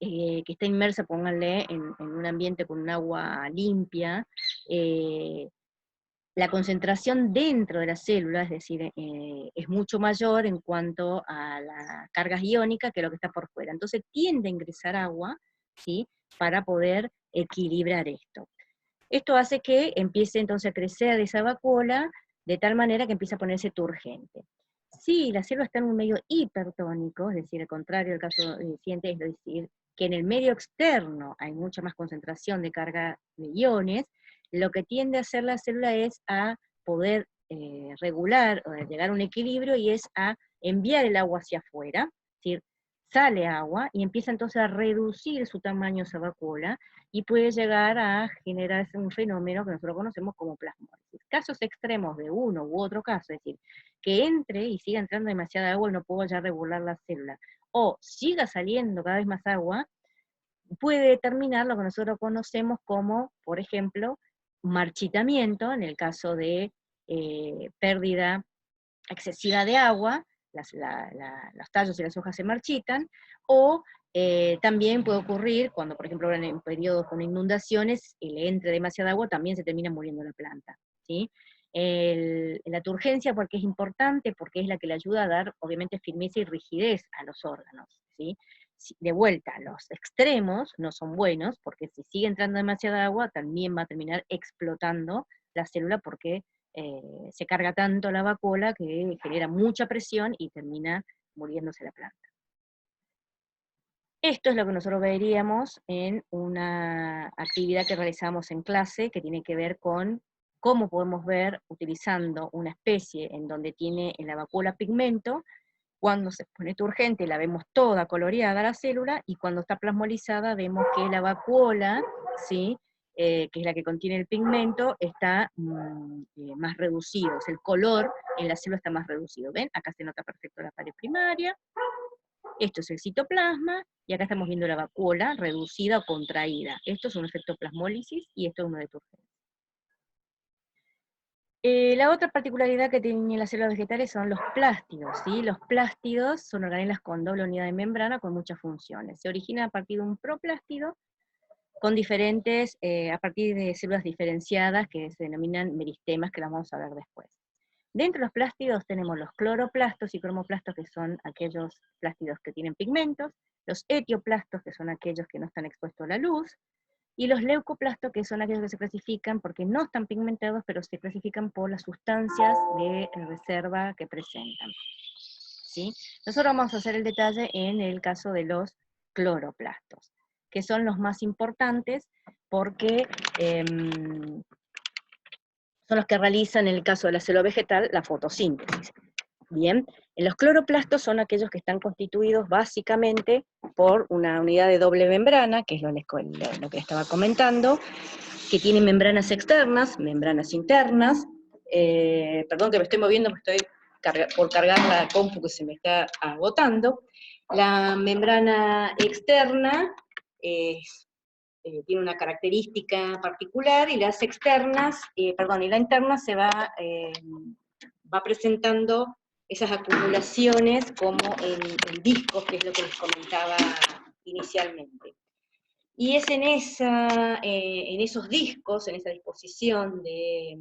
S1: que está inmersa, pónganle, en un ambiente con un agua limpia, la concentración dentro de la célula, es decir, es mucho mayor en cuanto a las cargas iónicas que lo que está por fuera. Entonces tiende a ingresar agua, ¿sí?, para poder equilibrar esto. Esto hace que empiece entonces a crecer esa vacuola de tal manera que empieza a ponerse turgente. Si la célula está en un medio hipertónico, es decir, al contrario del caso siguiente, es decir, que en el medio externo hay mucha más concentración de carga de iones, lo que tiende a hacer la célula es a poder regular, o llegar a un equilibrio, y es a enviar el agua hacia afuera, es decir, sale agua, y empieza entonces a reducir su tamaño esa vacuola, y puede llegar a generarse un fenómeno que nosotros conocemos como plasmólisis. Casos extremos de uno u otro caso, es decir, que entre y siga entrando demasiada agua y no puedo ya regular la célula, o siga saliendo cada vez más agua, puede determinar lo que nosotros conocemos como, por ejemplo, marchitamiento, en el caso de pérdida excesiva de agua, los tallos y las hojas se marchitan, o también puede ocurrir cuando, por ejemplo, en periodos con inundaciones, y le entre demasiada agua, también se termina muriendo la planta, ¿sí? La turgencia, porque es importante, porque es la que le ayuda a dar, obviamente, firmeza y rigidez a los órganos, ¿sí? De vuelta, los extremos no son buenos, porque si sigue entrando demasiada agua, también va a terminar explotando la célula, porque se carga tanto la vacuola que genera mucha presión y termina muriéndose la planta. Esto es lo que nosotros veríamos en una actividad que realizamos en clase, que tiene que ver con cómo podemos ver, utilizando una especie en donde tiene en la vacuola pigmento, cuando se pone turgente la vemos toda coloreada la célula, y cuando está plasmolizada vemos que la vacuola, ¿sí? Que es la que contiene el pigmento, está más reducido, o sea, el color en la célula está más reducido. ¿Ven? Acá se nota perfecto la pared primaria, esto es el citoplasma, y acá estamos viendo la vacuola reducida o contraída. Esto es un efecto plasmólisis, y esto es uno de turgencia. La otra particularidad que tienen las células vegetales son los plástidos, ¿sí? Los plástidos son organelas con doble unidad de membrana con muchas funciones. Se origina a partir de un proplástido con diferentes, a partir de células diferenciadas que se denominan meristemas, que las vamos a ver después. Dentro de los plástidos tenemos los cloroplastos y cromoplastos, que son aquellos plástidos que tienen pigmentos, los etioplastos, que son aquellos que no están expuestos a la luz, y los leucoplastos, que son aquellos que se clasifican porque no están pigmentados, pero se clasifican por las sustancias de reserva que presentan, ¿sí? Nosotros vamos a hacer el detalle en el caso de los cloroplastos, que son los más importantes porque son los que realizan, en el caso de la célula vegetal, la fotosíntesis. Bien, los cloroplastos son aquellos que están constituidos básicamente por una unidad de doble membrana, que es lo que estaba comentando, que tiene membranas externas, membranas internas. Perdón que me estoy moviendo porque estoy por cargar la compu que se me está agotando. La membrana externa tiene una característica particular, y las externas, y la interna se va presentando esas acumulaciones como en discos, que es lo que les comentaba inicialmente. Y es en esos discos, en esa disposición de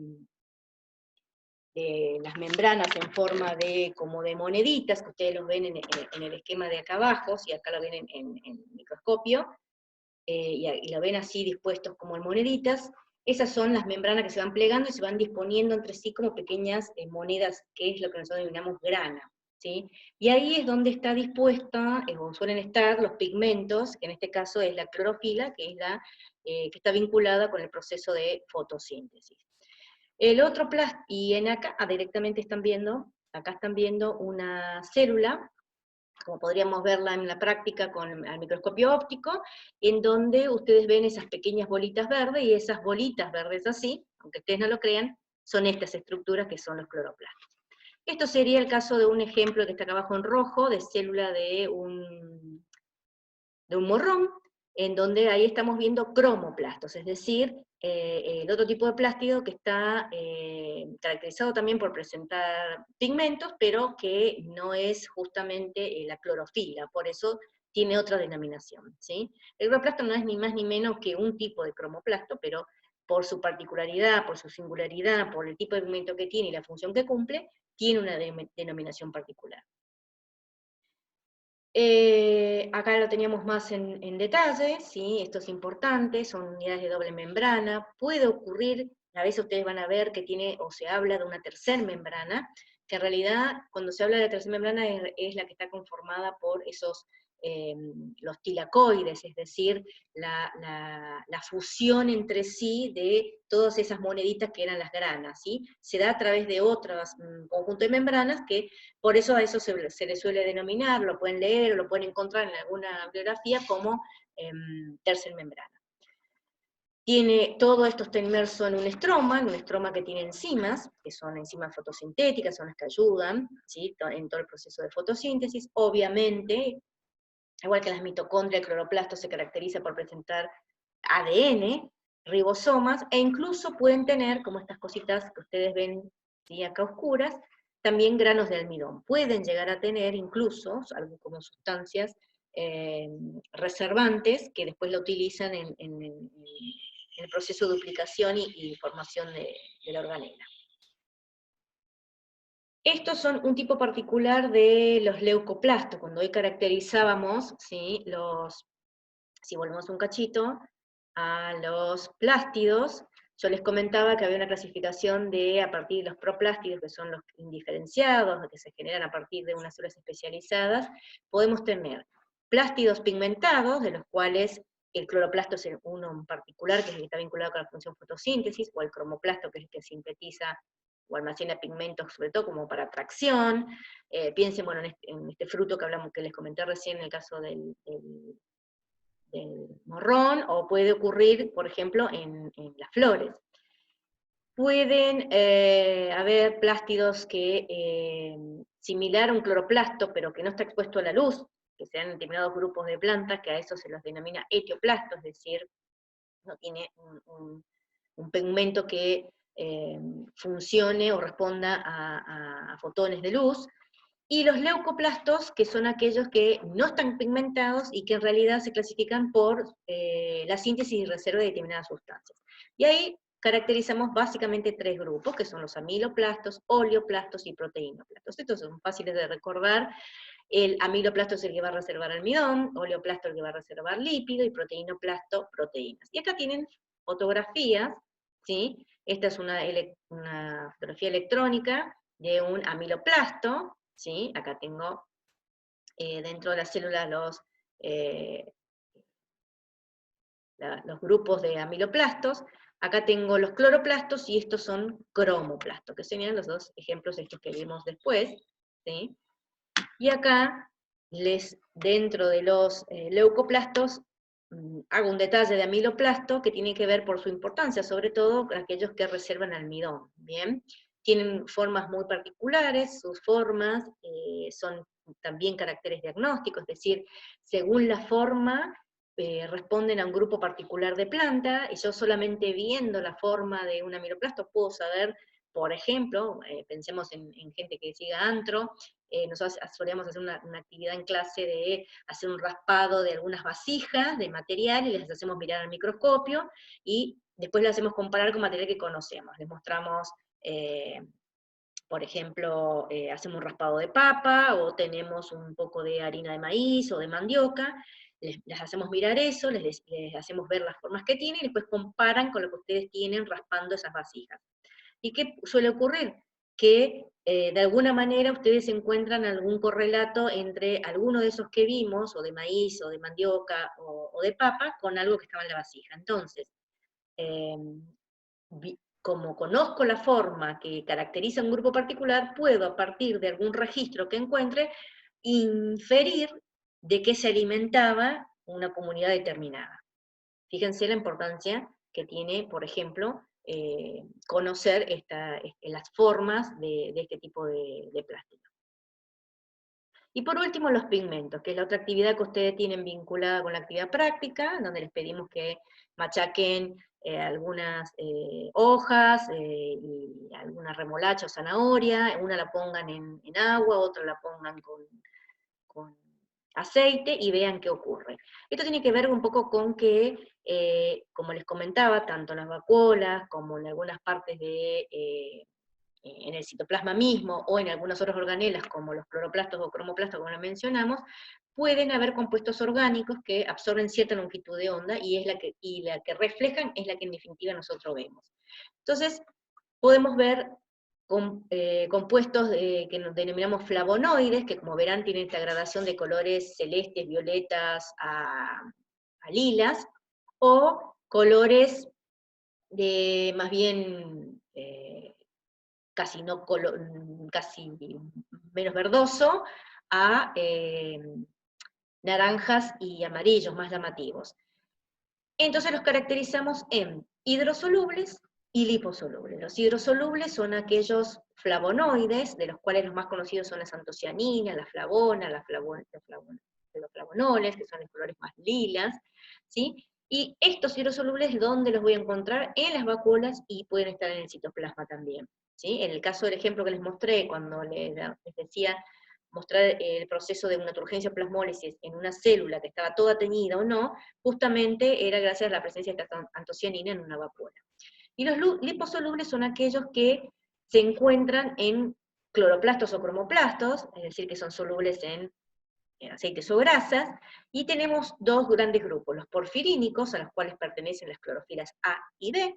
S1: las membranas en forma como de moneditas, que ustedes los ven en el esquema de acá abajo, y acá lo ven en microscopio, y lo ven así dispuestos como en moneditas. Esas son las membranas que se van plegando y se van disponiendo entre sí como pequeñas monedas, que es lo que nosotros denominamos grana, ¿sí? Y ahí es donde está dispuesta, o suelen estar, los pigmentos, que en este caso es la clorofila, que es que está vinculada con el proceso de fotosíntesis. El otro y acá directamente acá están viendo una célula, como podríamos verla en la práctica con el microscopio óptico, en donde ustedes ven esas pequeñas bolitas verdes, y esas bolitas verdes así, aunque ustedes no lo crean, son estas estructuras que son los cloroplastos. Esto sería el caso de un ejemplo que está acá abajo en rojo, de célula de un morrón, en donde ahí estamos viendo cromoplastos, es decir, el otro tipo de plástido que está caracterizado también por presentar pigmentos, pero que no es justamente la clorofila, por eso tiene otra denominación, ¿sí? El cloroplasto no es ni más ni menos que un tipo de cromoplasto, pero por su particularidad, por su singularidad, por el tipo de pigmento que tiene y la función que cumple, tiene una denominación particular. Acá lo teníamos más en detalle, ¿sí? Esto es importante, son unidades de doble membrana. Puede ocurrir, a veces ustedes van a ver que tiene, o se habla de una tercera membrana, que en realidad cuando se habla de la tercera membrana es la que está conformada por los tilacoides, es decir, la fusión entre sí de todas esas moneditas que eran las granas, ¿sí? Se da a través de otros conjunto de membranas, que por eso a eso se le suele denominar, lo pueden leer o lo pueden encontrar en alguna bibliografía como tercer membrana. Todo esto está inmerso en un estroma que tiene enzimas, que son enzimas fotosintéticas, son las que ayudan, ¿sí? En todo el proceso de fotosíntesis. Obviamente, igual que las mitocondrias, el cloroplasto se caracteriza por presentar ADN, ribosomas, e incluso pueden tener, como estas cositas que ustedes ven, ¿sí? Acá oscuras, también granos de almidón. Pueden llegar a tener incluso, algo como sustancias reservantes, que después lo utilizan en el proceso de duplicación y formación de la organela. Estos son un tipo particular de los leucoplastos. Cuando hoy caracterizábamos, ¿sí?, si volvemos un cachito, a los plástidos, yo les comentaba que había una clasificación a partir de los proplástidos, que son los indiferenciados, que se generan a partir de unas células especializadas. Podemos tener plástidos pigmentados, de los cuales el cloroplasto es uno en particular, que es el que está vinculado con la función fotosíntesis, o el cromoplasto, que es el que sintetiza o almacena pigmentos, sobre todo como para tracción. Piensen, bueno, en este fruto que les comenté recién, en el caso del morrón, o puede ocurrir, por ejemplo, en las flores. Pueden haber plástidos que, similar a un cloroplasto, pero que no está expuesto a la luz, que sean determinados grupos de plantas, que a eso se los denomina etioplastos, es decir, no tiene un pigmento que funcione o responda a fotones de luz. Y los leucoplastos, que son aquellos que no están pigmentados y que en realidad se clasifican por la síntesis y reserva de determinadas sustancias. Y ahí caracterizamos básicamente tres grupos, que son los amiloplastos, oleoplastos y proteinoplastos. Estos son fáciles de recordar. El amiloplasto es el que va a reservar almidón, oleoplasto el que va a reservar lípido, y proteinoplasto, proteínas. Y acá tienen fotografías, ¿sí? Esta es una fotografía electrónica de un amiloplasto, ¿sí? Acá tengo dentro de las células los grupos de amiloplastos. Acá tengo los cloroplastos y estos son cromoplastos, que serían los dos ejemplos estos que vimos después, ¿sí? Y acá, dentro de los leucoplastos, hago un detalle de amiloplasto que tiene que ver por su importancia, sobre todo con aquellos que reservan almidón, ¿bien? Tienen formas muy particulares, sus formas son también caracteres diagnósticos, es decir, según la forma, responden a un grupo particular de planta, y yo solamente viendo la forma de un amiloplasto puedo saber, por ejemplo, pensemos en gente que siga antro, nosotros solíamos hacer una actividad en clase de hacer un raspado de algunas vasijas de material, y les hacemos mirar al microscopio, y después lo hacemos comparar con material que conocemos. Les mostramos, por ejemplo, hacemos un raspado de papa, o tenemos un poco de harina de maíz o de mandioca, les hacemos mirar eso, les hacemos ver las formas que tienen, y después comparan con lo que ustedes tienen raspando esas vasijas. ¿Y qué suele ocurrir? Que de alguna manera ustedes encuentran algún correlato entre alguno de esos que vimos, o de maíz, o de mandioca, o de papa, con algo que estaba en la vasija. Entonces, como conozco la forma que caracteriza un grupo particular, puedo, a partir de algún registro que encuentre, inferir de qué se alimentaba una comunidad determinada. Fíjense la importancia que tiene, por ejemplo, conocer las formas de este tipo de plástico. Y por último, los pigmentos, que es la otra actividad que ustedes tienen vinculada con la actividad práctica, donde les pedimos que machaquen algunas hojas, y alguna remolacha o zanahoria, una la pongan en agua, otra la pongan con aceite, y vean qué ocurre. Esto tiene que ver un poco con que, como les comentaba, tanto en las vacuolas como en algunas partes en el citoplasma mismo, o en algunas otras organelas, como los cloroplastos o cromoplastos, como lo mencionamos, pueden haber compuestos orgánicos que absorben cierta longitud de onda, y la que reflejan es la que en definitiva nosotros vemos. Entonces, podemos ver compuestos que nos denominamos flavonoides, que como verán tienen esta gradación de colores celestes, violetas a lilas, o colores de más bien casi menos verdoso, a naranjas y amarillos más llamativos. Entonces los caracterizamos en hidrosolubles y liposolubles. Los hidrosolubles son aquellos flavonoides, de los cuales los más conocidos son las antocianinas, la flavona, los flavonoles, que son de colores más lilas, ¿sí? Y estos hidrosolubles, ¿dónde los voy a encontrar? En las vacuolas, y pueden estar en el citoplasma también. ¿sí? En el caso del ejemplo que les mostré, cuando les decía mostrar el proceso de una turgencia o plasmólisis en una célula que estaba toda teñida o no, justamente era gracias a la presencia de esta antocianina en una vacuola. Y los liposolubles son aquellos que se encuentran en cloroplastos o cromoplastos, es decir, que son solubles en aceites o grasas, y tenemos dos grandes grupos, los porfirínicos, a los cuales pertenecen las clorofilas A y B,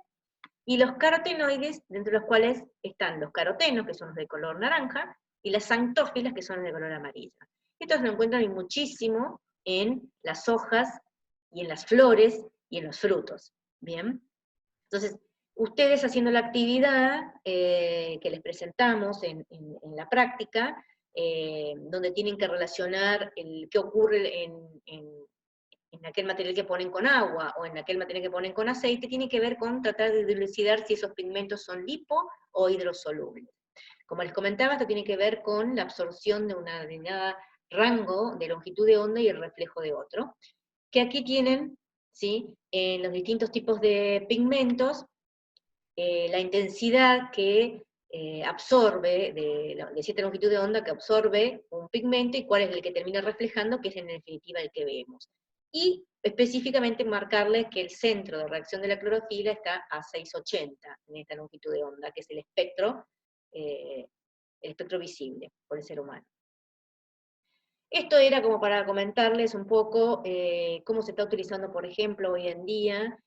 S1: y los carotenoides, dentro de los cuales están los carotenos, que son los de color naranja, y las xantófilas, que son los de color amarillo. Estos se encuentran muchísimo en las hojas, y en las flores, y en los frutos. ¿Bien? Entonces, ustedes haciendo la actividad que les presentamos en la práctica, donde tienen que relacionar qué ocurre en aquel material que ponen con agua o en aquel material que ponen con aceite, tiene que ver con tratar de dilucidar si esos pigmentos son lipo o hidrosolubles. Como les comentaba, esto tiene que ver con la absorción de una determinada rango de longitud de onda y el reflejo de otro, que aquí tienen, ¿sí?, en los distintos tipos de pigmentos, la intensidad que absorbe, de cierta longitud de onda que absorbe un pigmento y cuál es el que termina reflejando, que es en definitiva el que vemos. Y específicamente marcarles que el centro de reacción de la clorofila está a 680 en esta longitud de onda, que es el espectro visible por el ser humano. Esto era como para comentarles un poco cómo se está utilizando, por ejemplo, hoy en día,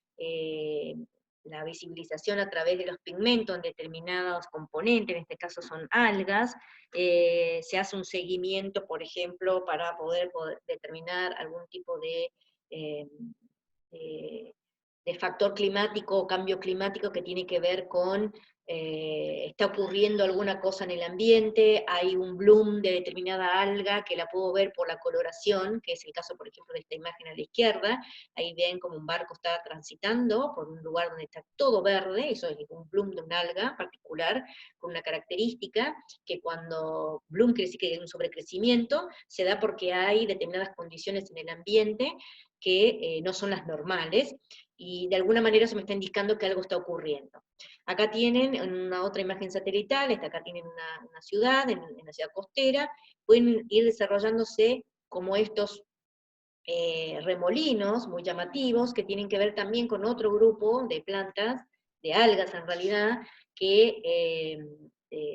S1: la visibilización a través de los pigmentos en determinados componentes, en este caso son algas. Se hace un seguimiento, por ejemplo, para poder determinar algún tipo eh, de factor climático o cambio climático que tiene que ver con está ocurriendo alguna cosa en el ambiente, hay un bloom de determinada alga que la puedo ver por la coloración, que es el caso, por ejemplo, de esta imagen a la izquierda. Ahí ven como un barco está transitando por un lugar donde está todo verde, eso es un bloom de un alga particular, con una característica que cuando bloom quiere decir que hay un sobrecrecimiento, se da porque hay determinadas condiciones en el ambiente que no son las normales, y de alguna manera se me está indicando que algo está ocurriendo. Acá tienen una otra imagen satelital, acá tienen una ciudad, en la ciudad costera, pueden ir desarrollándose como estos remolinos muy llamativos, que tienen que ver también con otro grupo de plantas, de algas en realidad, que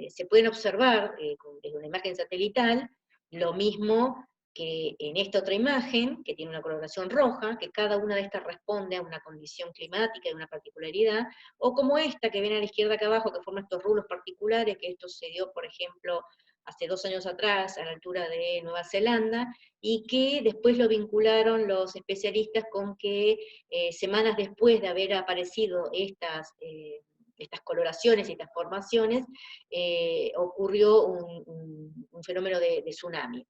S1: se pueden observar desde una imagen satelital, lo mismo que en esta otra imagen, que tiene una coloración roja, que cada una de estas responde a una condición climática y una particularidad, o como esta que ven a la izquierda acá abajo, que forma estos rulos particulares, que esto se dio, por ejemplo, hace 2 años atrás, a la altura de Nueva Zelanda, y que después lo vincularon los especialistas con que semanas después de haber aparecido estas coloraciones y estas formaciones, ocurrió un fenómeno de tsunami.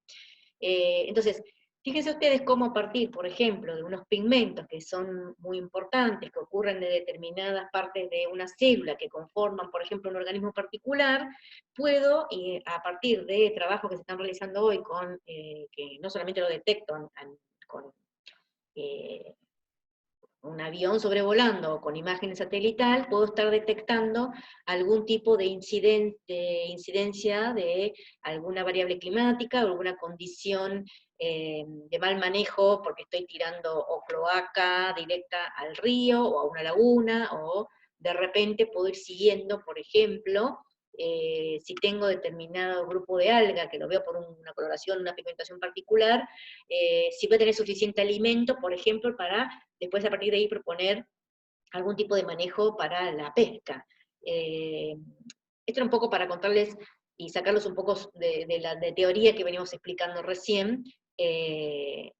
S1: Entonces, fíjense ustedes cómo a partir, por ejemplo, de unos pigmentos que son muy importantes, que ocurren de determinadas partes de una célula que conforman, por ejemplo, un organismo particular, puedo, a partir de trabajos que se están realizando hoy, que no solamente lo detecto con eh, un avión sobrevolando o con imagen satelital, puedo estar detectando algún tipo de incidencia de alguna variable climática o alguna condición de mal manejo, porque estoy tirando o cloaca directa al río o a una laguna, o de repente puedo ir siguiendo, por ejemplo, si tengo determinado grupo de alga, que lo veo por una coloración, una pigmentación particular, si voy a tener suficiente alimento, por ejemplo, para después a partir de ahí proponer algún tipo de manejo para la pesca. Esto era un poco para contarles y sacarlos un poco de la teoría que venimos explicando recién, la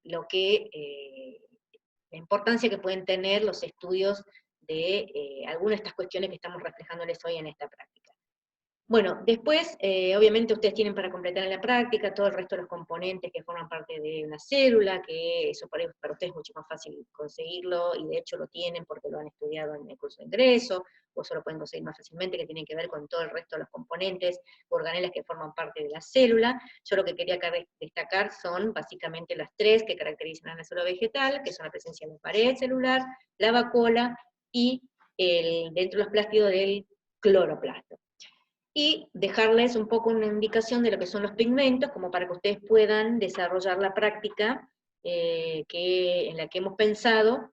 S1: importancia que pueden tener los estudios de algunas de estas cuestiones que estamos reflejándoles hoy en esta práctica. Bueno, después, obviamente ustedes tienen para completar en la práctica todo el resto de los componentes que forman parte de una célula, que eso para ustedes es mucho más fácil conseguirlo, y de hecho lo tienen porque lo han estudiado en el curso de ingreso, o eso lo pueden conseguir más fácilmente, que tienen que ver con todo el resto de los componentes, organelas que forman parte de la célula. Yo lo que quería acá destacar son básicamente las 3 que caracterizan a la célula vegetal, que son la presencia de la pared celular, la vacuola, y dentro de los plásticos del cloroplasto. y dejarles un poco una indicación de lo que son los pigmentos, como para que ustedes puedan desarrollar la práctica en la que hemos pensado,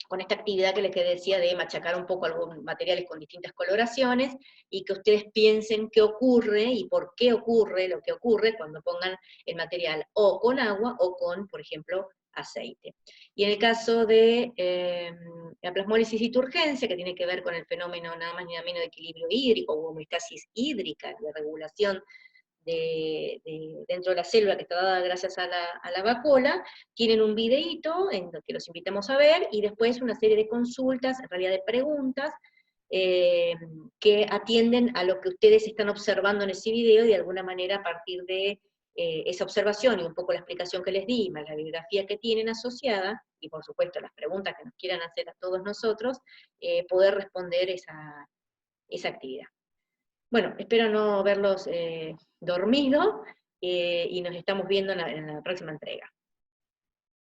S1: con esta actividad que les decía de machacar un poco algunos materiales con distintas coloraciones, y que ustedes piensen qué ocurre y por qué ocurre lo que ocurre cuando pongan el material o con agua o con, por ejemplo, aceite. Y en el caso de la plasmólisis y turgencia, que tiene que ver con el fenómeno nada más ni nada menos de equilibrio hídrico, o homeostasis hídrica, de regulación dentro de la célula que está dada gracias a la vacuola, tienen un videíto en lo que los invitamos a ver, y después una serie de consultas, en realidad de preguntas, que atienden a lo que ustedes están observando en ese video, y de alguna manera a partir de esa observación y un poco la explicación que les di, más la bibliografía que tienen asociada, y por supuesto las preguntas que nos quieran hacer a todos nosotros, poder responder esa actividad. Bueno, espero no verlos dormidos, y nos estamos viendo en la próxima entrega.